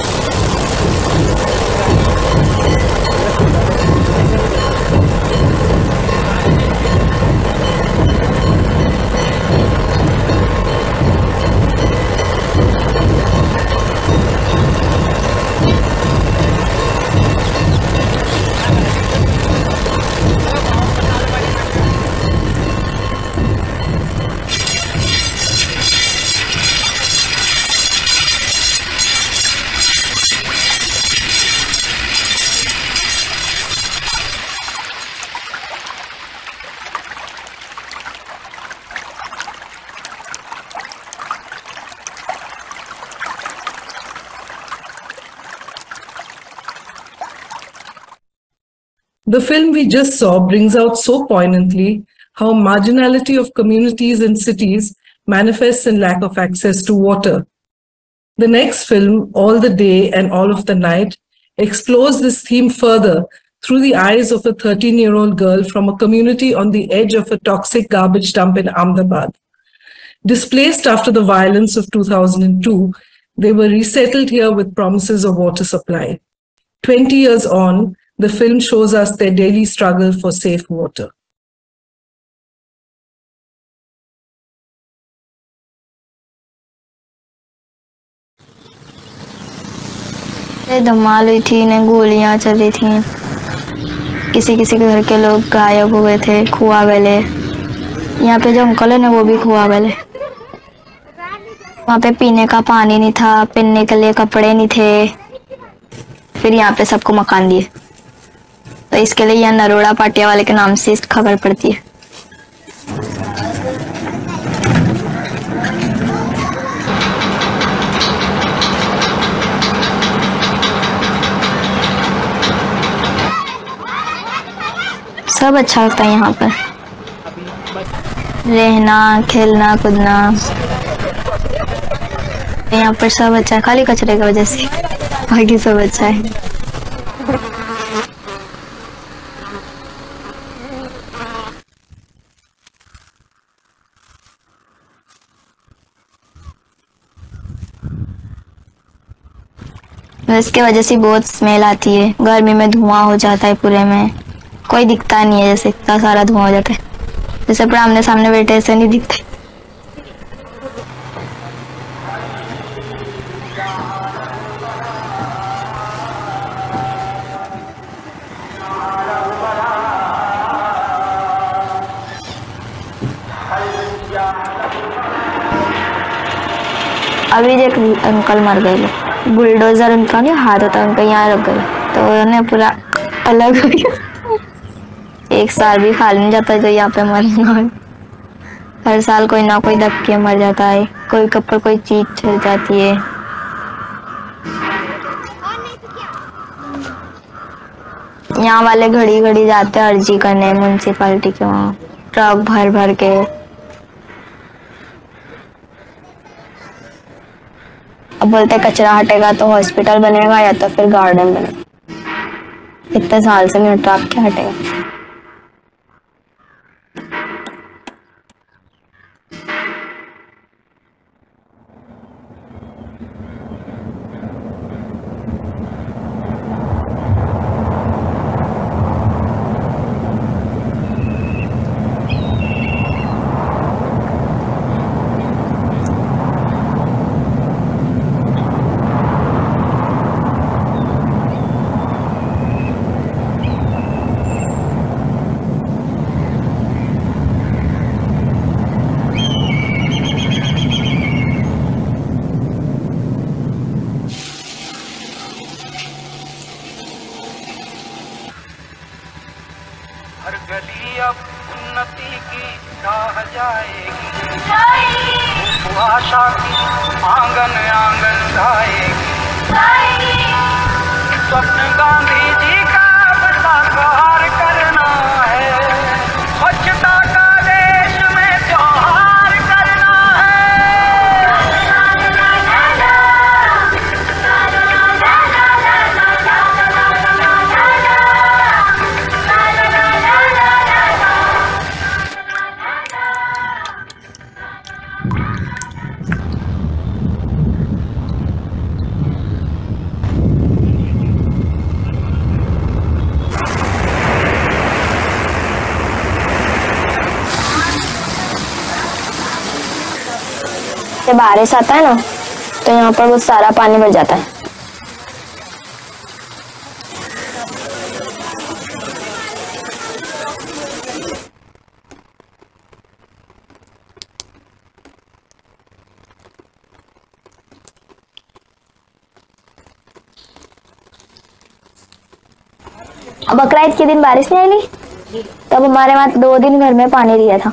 The film we just saw brings out so poignantly how marginality of communities and cities manifests in lack of access to water. The next film, All the Day and All of the Night, explores this theme further through the eyes of a 13-year-old girl from a community on the edge of a toxic garbage dump in Ahmedabad. Displaced after the violence of 2002, they were resettled here with promises of water supply. 20 years on, the film shows us their daily struggle for safe water. धमाल हुई थी, इन्हें गोलियां चली थी, किसी किसी के घर के लोग गायब हो गए थे, खुआ गए। यहाँ पे जो अंकल है ना वो भी खुआ गए। वहाँ पे पीने का पानी नहीं था, पहनने के लिए कपड़े नहीं थे। फिर यहाँ पे सबको मकान दिए, तो इसके लिए यहाँ नरोड़ा पाटिया वाले के नाम से खबर पड़ती है। सब अच्छा लगता है यहाँ पर, रहना, खेलना, कूदना। यहाँ पर सब अच्छा है, खाली कचरे की वजह से, बाकी सब अच्छा है। इसके वजह से बहुत स्मेल आती है, गर्मी में धुआं हो जाता है, पूरे में कोई दिखता नहीं है, जैसे इतना सारा धुआं हो जाता है, जैसे पर आमने सामने बैठे ऐसे नहीं दिखते। अभी एक अंकल मर गए, बुलडोजर उनका नहीं हाथ होता, उनका यहाँ रख गए, तो उन्होंने पूरा अलग हो गया। एक साल भी खा नहीं जाता तो यहाँ पे मरना है। हर साल कोई ना कोई दब के मर जाता है, कोई कपड़ कोई चीज छिड़ जाती है। यहाँ वाले घड़ी घड़ी जाते हैं अर्जी करने म्यूनसिपालिटी के, वहाँ ट्रक भर भर के। अब बोलते कचरा हटेगा तो हॉस्पिटल बनेगा या तो फिर गार्डन बनेगा। इतने साल से नहीं ट्रक क्या हटेगा। हर गली अब उन्नति की राह जाएगी, आशा की आंगन आंगन गाएगी। स्वप्न गांधी जी का साकार करना है, स्वच्छता का देश में त्योहार करना जब बारिश आता है ना तो यहाँ पर बहुत सारा पानी भर जाता है। अब बकरीद के दिन बारिश नहीं आई, तब हमारे वहाँ 2 दिन घर में पानी दिया था।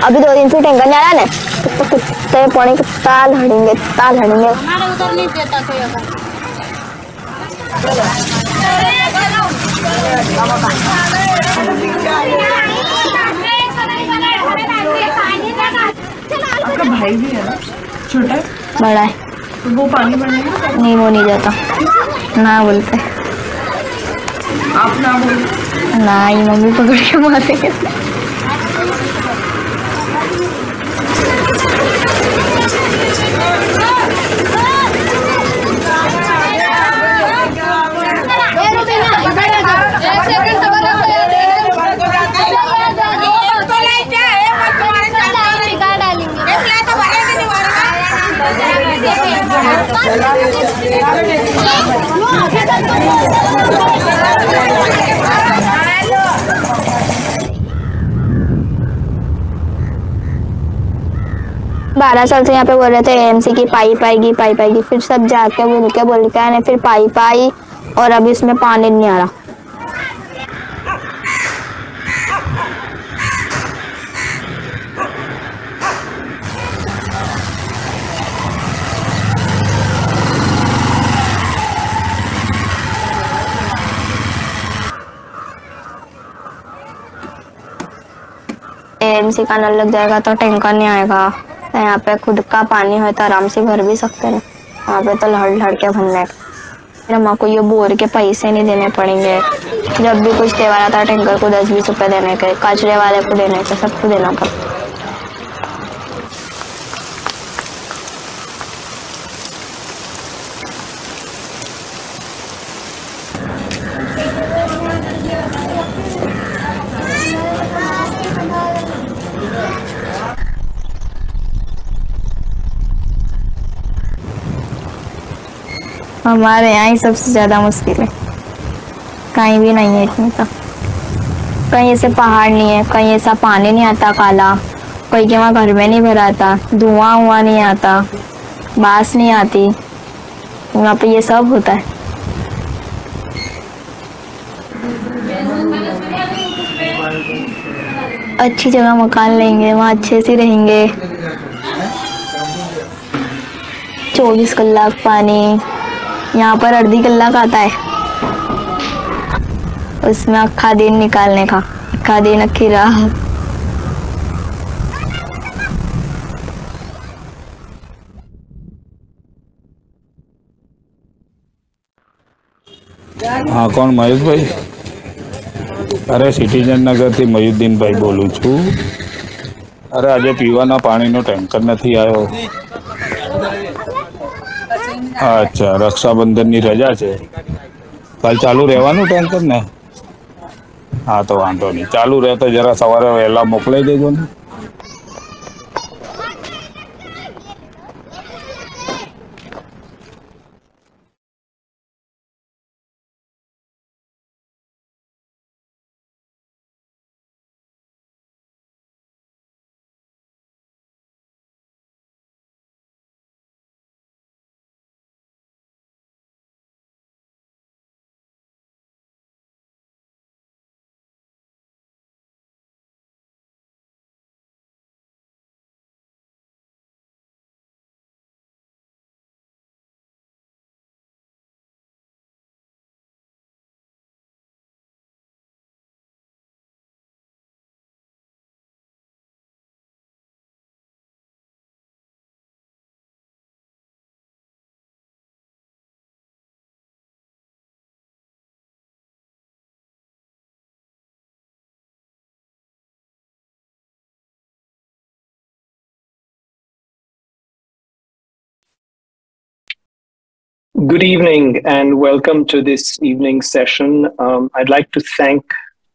अभी 2 दिन से टैंकर नहीं आ रहा ना, तो कुत्ते पानी के ताल हड़ेंगे हमारे उधर नहीं देता कोई अगर आपका भाई भी है ना, छोटा है? बड़ा है। तो वो पानी भरने नहीं, वो नहीं जाता ना, बोलते आप ना बोल ना, ही मम्मी पकड़ के मारेंगे। बारह साल से यहाँ पे बोल रहे थे एएमसी की पाइप आएगी, फिर सब जाके बोल के आए, फिर पाइप आई और अभी इसमें पानी नहीं आ रहा। एएमसी का नल लग जाएगा तो टैंकर नहीं आएगा। तो यहाँ पे खुद का पानी है तो आराम से भर भी सकते हैं, वहाँ पे तो लड़ के भरने। फिर अम्मा को ये बोर के पैसे नहीं देने पड़ेंगे। जब भी कुछ त्योहार आता है टैंकर को 10-20 रुपए देने के, कचरे वाले को देने के, सबको देना पड़ता। हमारे यहाँ ही सबसे ज्यादा मुश्किल है, कहीं भी नहीं है इतनी। तो कहीं ऐसे पहाड़ नहीं है, कहीं ऐसा पानी नहीं आता काला, कोई के वहाँ घर में नहीं भराता, धुआं नहीं आता, बास नहीं आती, वहाँ पे ये सब होता है। अच्छी जगह मकान लेंगे, वहाँ अच्छे से रहेंगे। 24 कलाक पानी, यहाँ पर अर्धी कलाक आता है, उसमें अक्खा दिन निकालने का, अक्खा दिन अक्खी रात। हाँ, कौन? महेश भाई? अरे સિટીઝન નગરથી મયુદ્દીનભાઈ બોલું છું। અરે આજે પીવાના પાણીનો ટેન્કર નથી આવ્યો। અચ્છા, રક્ષાબંધનની રજા છે, કાલ ચાલુ રહેવાનું ટેન્કર ને? હા તો વાંધો નહીં, ચાલુ રહે તો જરા સવારે વહેલા મોકલાઈ દેજો ને। Good evening and welcome to this evening's session. I'd like to thank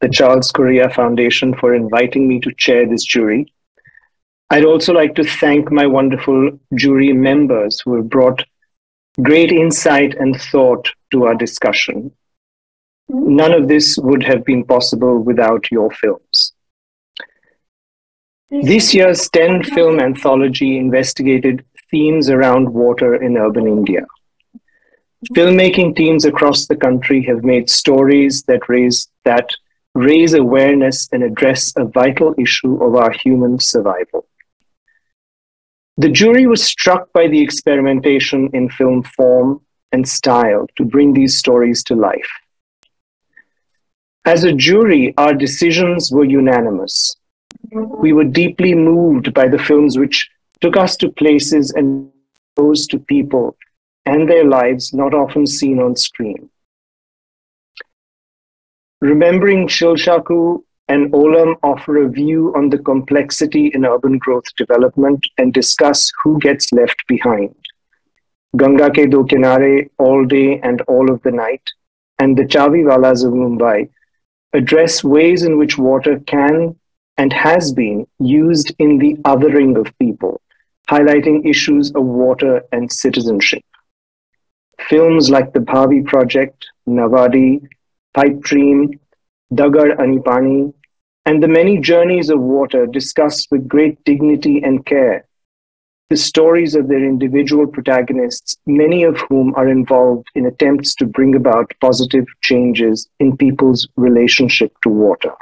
the Charles Correa Foundation for inviting me to chair this jury. I'd also like to thank my wonderful jury members who have brought great insight and thought to our discussion. None of this would have been possible without your films. This year's 10 film anthology investigated themes around water in urban India. Filmmaking teams across the country have made stories that raise awareness and address a vital issue of our human survival. The jury was struck by the experimentation in film form and style to bring these stories to life. As a jury, our decisions were unanimous. We were deeply moved by the films which took us to places and exposed to people and their lives not often seen on screen. Remembering Shilshaku and Olam offer a view on the complexity in urban growth development and discuss who gets left behind. Ganga Ke Do Kinare, All Day and All of the Night, and The Chaviwalas of Mumbai address ways in which water can and has been used in the othering of people, highlighting issues of water and citizenship. Films like The Bhavi Project, Nagari, Pipe Dream, Dagar Anipani, and the many journeys of water discuss with great dignity and care the stories of their individual protagonists, many of whom are involved in attempts to bring about positive changes in people's relationship to water.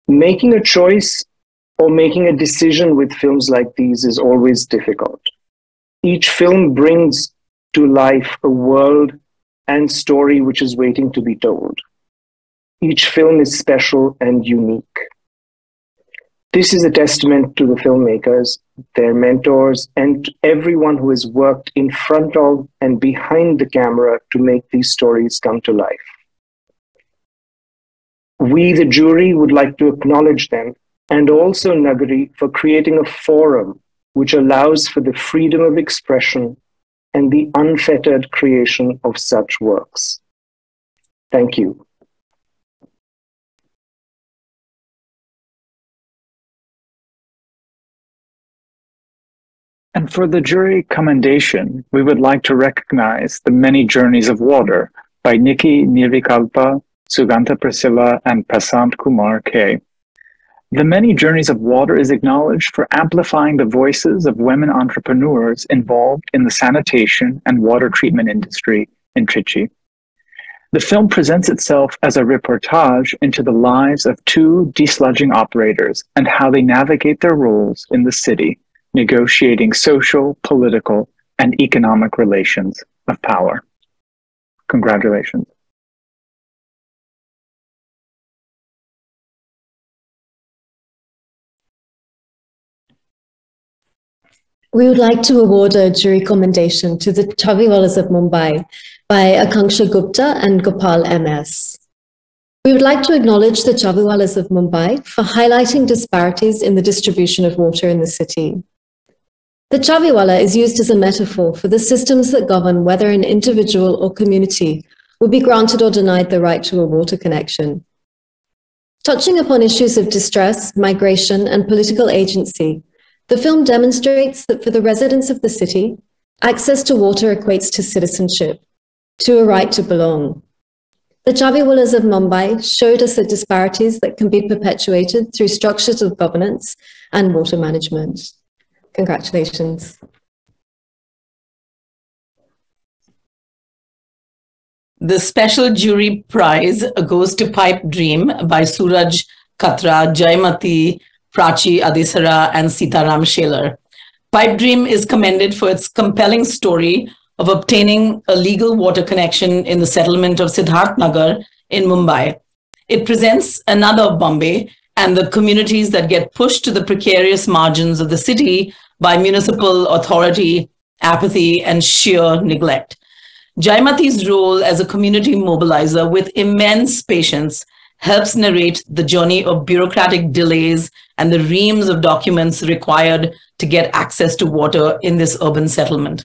Making a choice or making a decision with films like these is always difficult. Each film brings to life a world and story which is waiting to be told. Each film is special and unique. This is a testament to the filmmakers, their mentors, and everyone who has worked in front of and behind the camera to make these stories come to life. We, the jury, would like to acknowledge them and also Nagari for creating a forum which allows for the freedom of expression and the unfettered creation of such works. Thank you. And for the jury commendation, we would like to recognize The Many Journeys of Water by Nikki Nirvikalpa, Suganta Priscilla, and Prasant Kumar K. The Many Journeys of Water is acknowledged for amplifying the voices of women entrepreneurs involved in the sanitation and water treatment industry in Trichy. The film presents itself as a reportage into the lives of two desludging operators and how they navigate their roles in the city, negotiating social, political, and economic relations of power. Congratulations. We would like to award a jury commendation to the Chaviwalas of Mumbai by Akanksha Gupta and Gopal MS. We would like to acknowledge the Chaviwalas of Mumbai for highlighting disparities in the distribution of water in the city. The Chaviwala is used as a metaphor for the systems that govern whether an individual or community will be granted or denied the right to a water connection. Touching upon issues of distress, migration, and political agency, the film demonstrates that for the residents of the city, access to water equates to citizenship, to a right to belong. The Chaviwalas of Mumbai showed us the disparities that can be perpetuated through structures of governance and water management. Congratulations. The special jury prize goes to Pipe Dream by Suraj Katra, Jaymati, Prachi Adisara, and Sitaram Shaler. Pipe Dream is commended for its compelling story of obtaining a legal water connection in the settlement of Siddharth Nagar in Mumbai. It presents another Bombay and the communities that get pushed to the precarious margins of the city by municipal authority, apathy, and sheer neglect. Jaymati's role as a community mobilizer with immense patience helps narrate the journey of bureaucratic delays and the reams of documents required to get access to water in this urban settlement.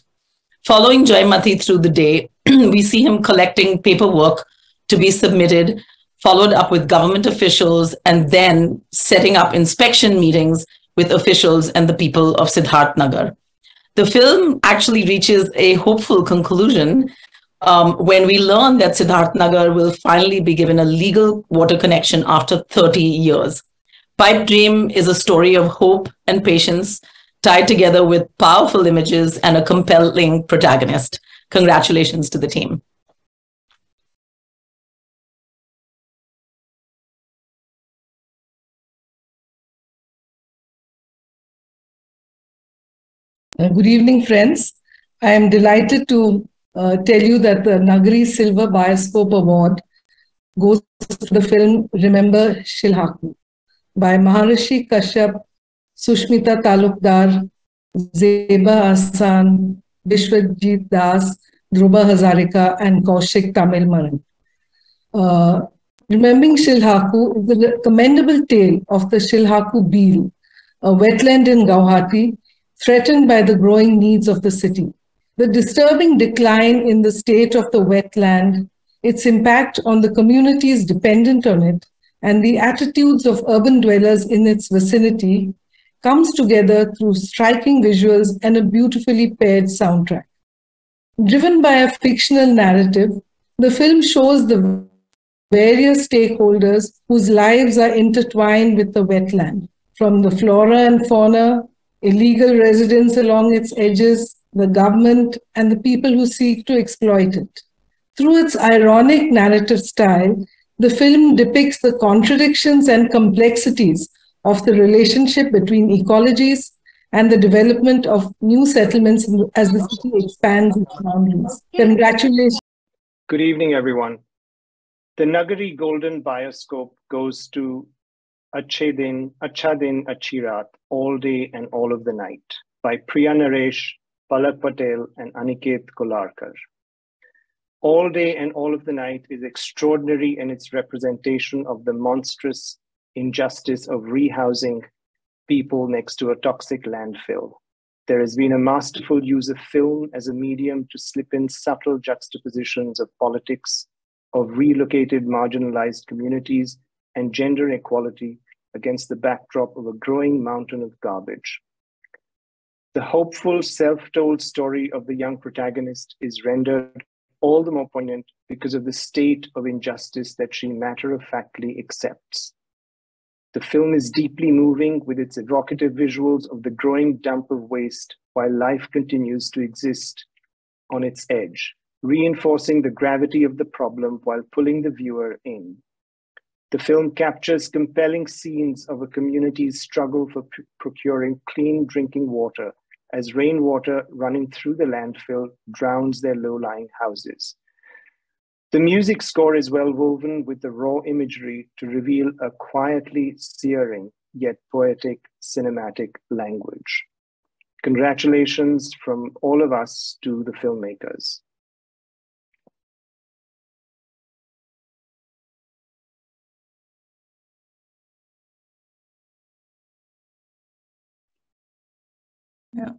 Following Jaymati through the day, we see him collecting paperwork to be submitted, followed up with government officials, and then setting up inspection meetings with officials and the people of Siddharth Nagar. The film actually reaches a hopeful conclusion when we learn that Siddharth Nagar will finally be given a legal water connection after 30 years. Pipe Dream is a story of hope and patience tied together with powerful images and a compelling protagonist. Congratulations to the team. Good evening, friends. I am delighted to tell you that the Nagari Silver Bioscope Award goes to the film Remember Shilhaku by Maharishi Kashyap, Sushmita Talukdar, Zeba Hassan, Vishwajit Das, Dhruba Hazarika, and Kaushik Tamilmaran. Remembering Shilhaku is a commendable tale of the Shilhaku Beel, a wetland in Guwahati, threatened by the growing needs of the city. The disturbing decline in the state of the wetland, its impact on the communities dependent on it, and the attitudes of urban dwellers in its vicinity comes together through striking visuals and a beautifully paired soundtrack. Driven by a fictional narrative, the film shows the various stakeholders whose lives are intertwined with the wetland, from the flora and fauna, illegal residents along its edges, the government, and the people who seek to exploit it. Through its ironic narrative style, the film depicts the contradictions and complexities of the relationship between ecologies and the development of new settlements as the city expands its boundaries. Congratulations. Good evening, everyone. The Nagari Golden Bioscope goes to Achhe Din Achirat, All Day and All of the Night by Priya Naresh, Palak Patel, and Aniket Kolarkar. All Day and All of the Night is extraordinary in its representation of the monstrous injustice of rehousing people next to a toxic landfill. There has been a masterful use of film as a medium to slip in subtle juxtapositions of politics, of relocated marginalized communities, and gender equality against the backdrop of a growing mountain of garbage. The hopeful, self-told story of the young protagonist is rendered all the more poignant because of the state of injustice that she matter-of-factly accepts. The film is deeply moving with its evocative visuals of the growing dump of waste while life continues to exist on its edge, reinforcing the gravity of the problem while pulling the viewer in. The film captures compelling scenes of a community's struggle for procuring clean drinking water as rainwater running through the landfill drowns their low-lying houses. The music score is well woven with the raw imagery to reveal a quietly searing yet poetic cinematic language. Congratulations from all of us to the filmmakers. Yeah.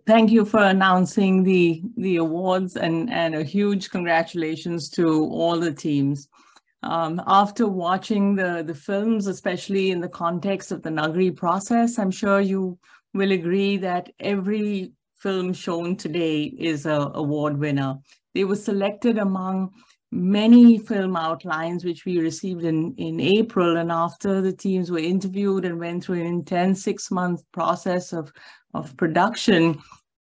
Thank you for announcing the awards and a huge congratulations to all the teams. After watching the films, especially in the context of the Nagari process, I'm sure you will agree that every film shown today is an award winner. They were selected among many film outlines which we received in April, and after the teams were interviewed and went through an intense 6-month process of production,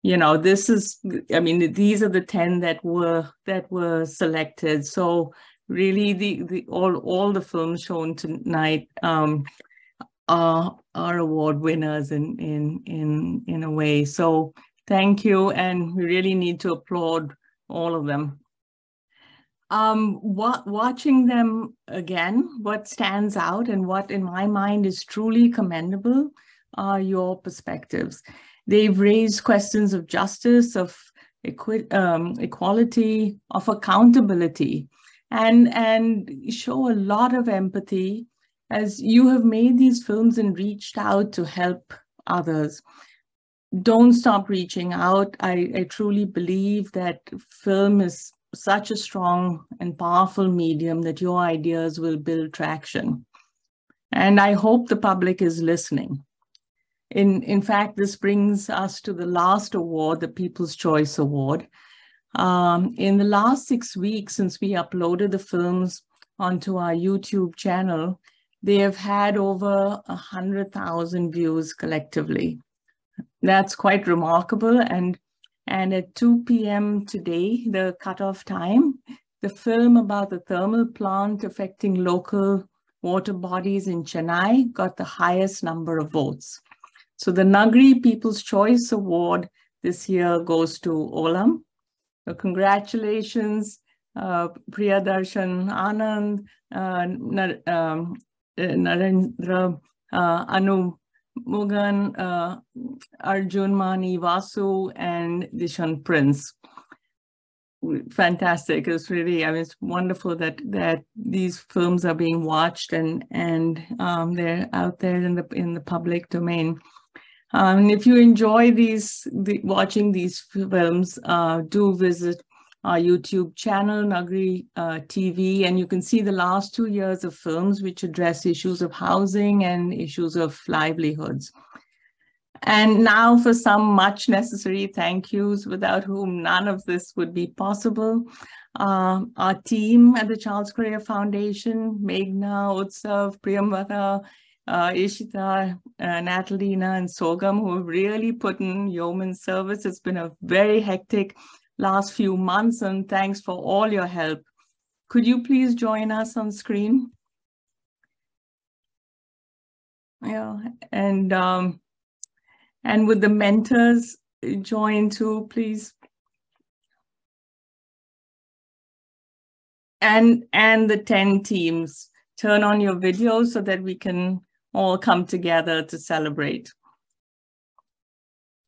you know, this is, I mean, these are the 10 that were selected. So really all the films shown tonight are award winners in a way. So thank you, and we really need to applaud all of them. Watching them again, what stands out and what in my mind is truly commendable are your perspectives. They've raised questions of justice, of equality, of accountability, and show a lot of empathy as you have made these films and reached out to help others. Don't stop reaching out. I truly believe that film is such a strong and powerful medium that your ideas will build traction. And I hope the public is listening. In fact, this brings us to the last award, the People's Choice Award. In the last 6 weeks since we uploaded the films onto our YouTube channel, they have had over 100,000 views collectively. That's quite remarkable. And at 2 p.m. today, the cutoff time, the film about the thermal plant affecting local water bodies in Chennai got the highest number of votes. So the Nagari People's Choice Award this year goes to Olam. So congratulations, Priyadarshan Anand, Narendra, Anu Mugan, Arjun Mani Vasu, and Dishan Prince. Fantastic. It's really, I mean, it's wonderful that these films are being watched and they're out there in the public domain. And if you enjoy watching these films, do visit our YouTube channel, Nagari TV, and you can see the last 2 years of films which address issues of housing and issues of livelihoods. And now for some much necessary thank yous, without whom none of this would be possible. Our team at the Charles Correa Foundation, Meghna, Utsav, Priyamvara, Ishita, Natalina, and Sogam, who have really put in yeoman service. It's been a very hectic last few months, and thanks for all your help. Could you please join us on screen? Yeah, and would the mentors join too, please? And the 10 teams, turn on your videos so that we can all come together to celebrate.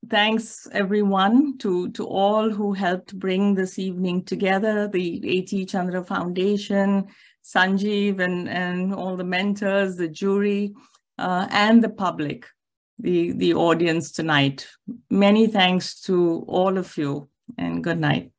Thanks everyone to all who helped bring this evening together, the A.T. Chandra Foundation, Sanjeev and all the mentors, the jury, and the public, the audience tonight. Many thanks to all of you, and good night.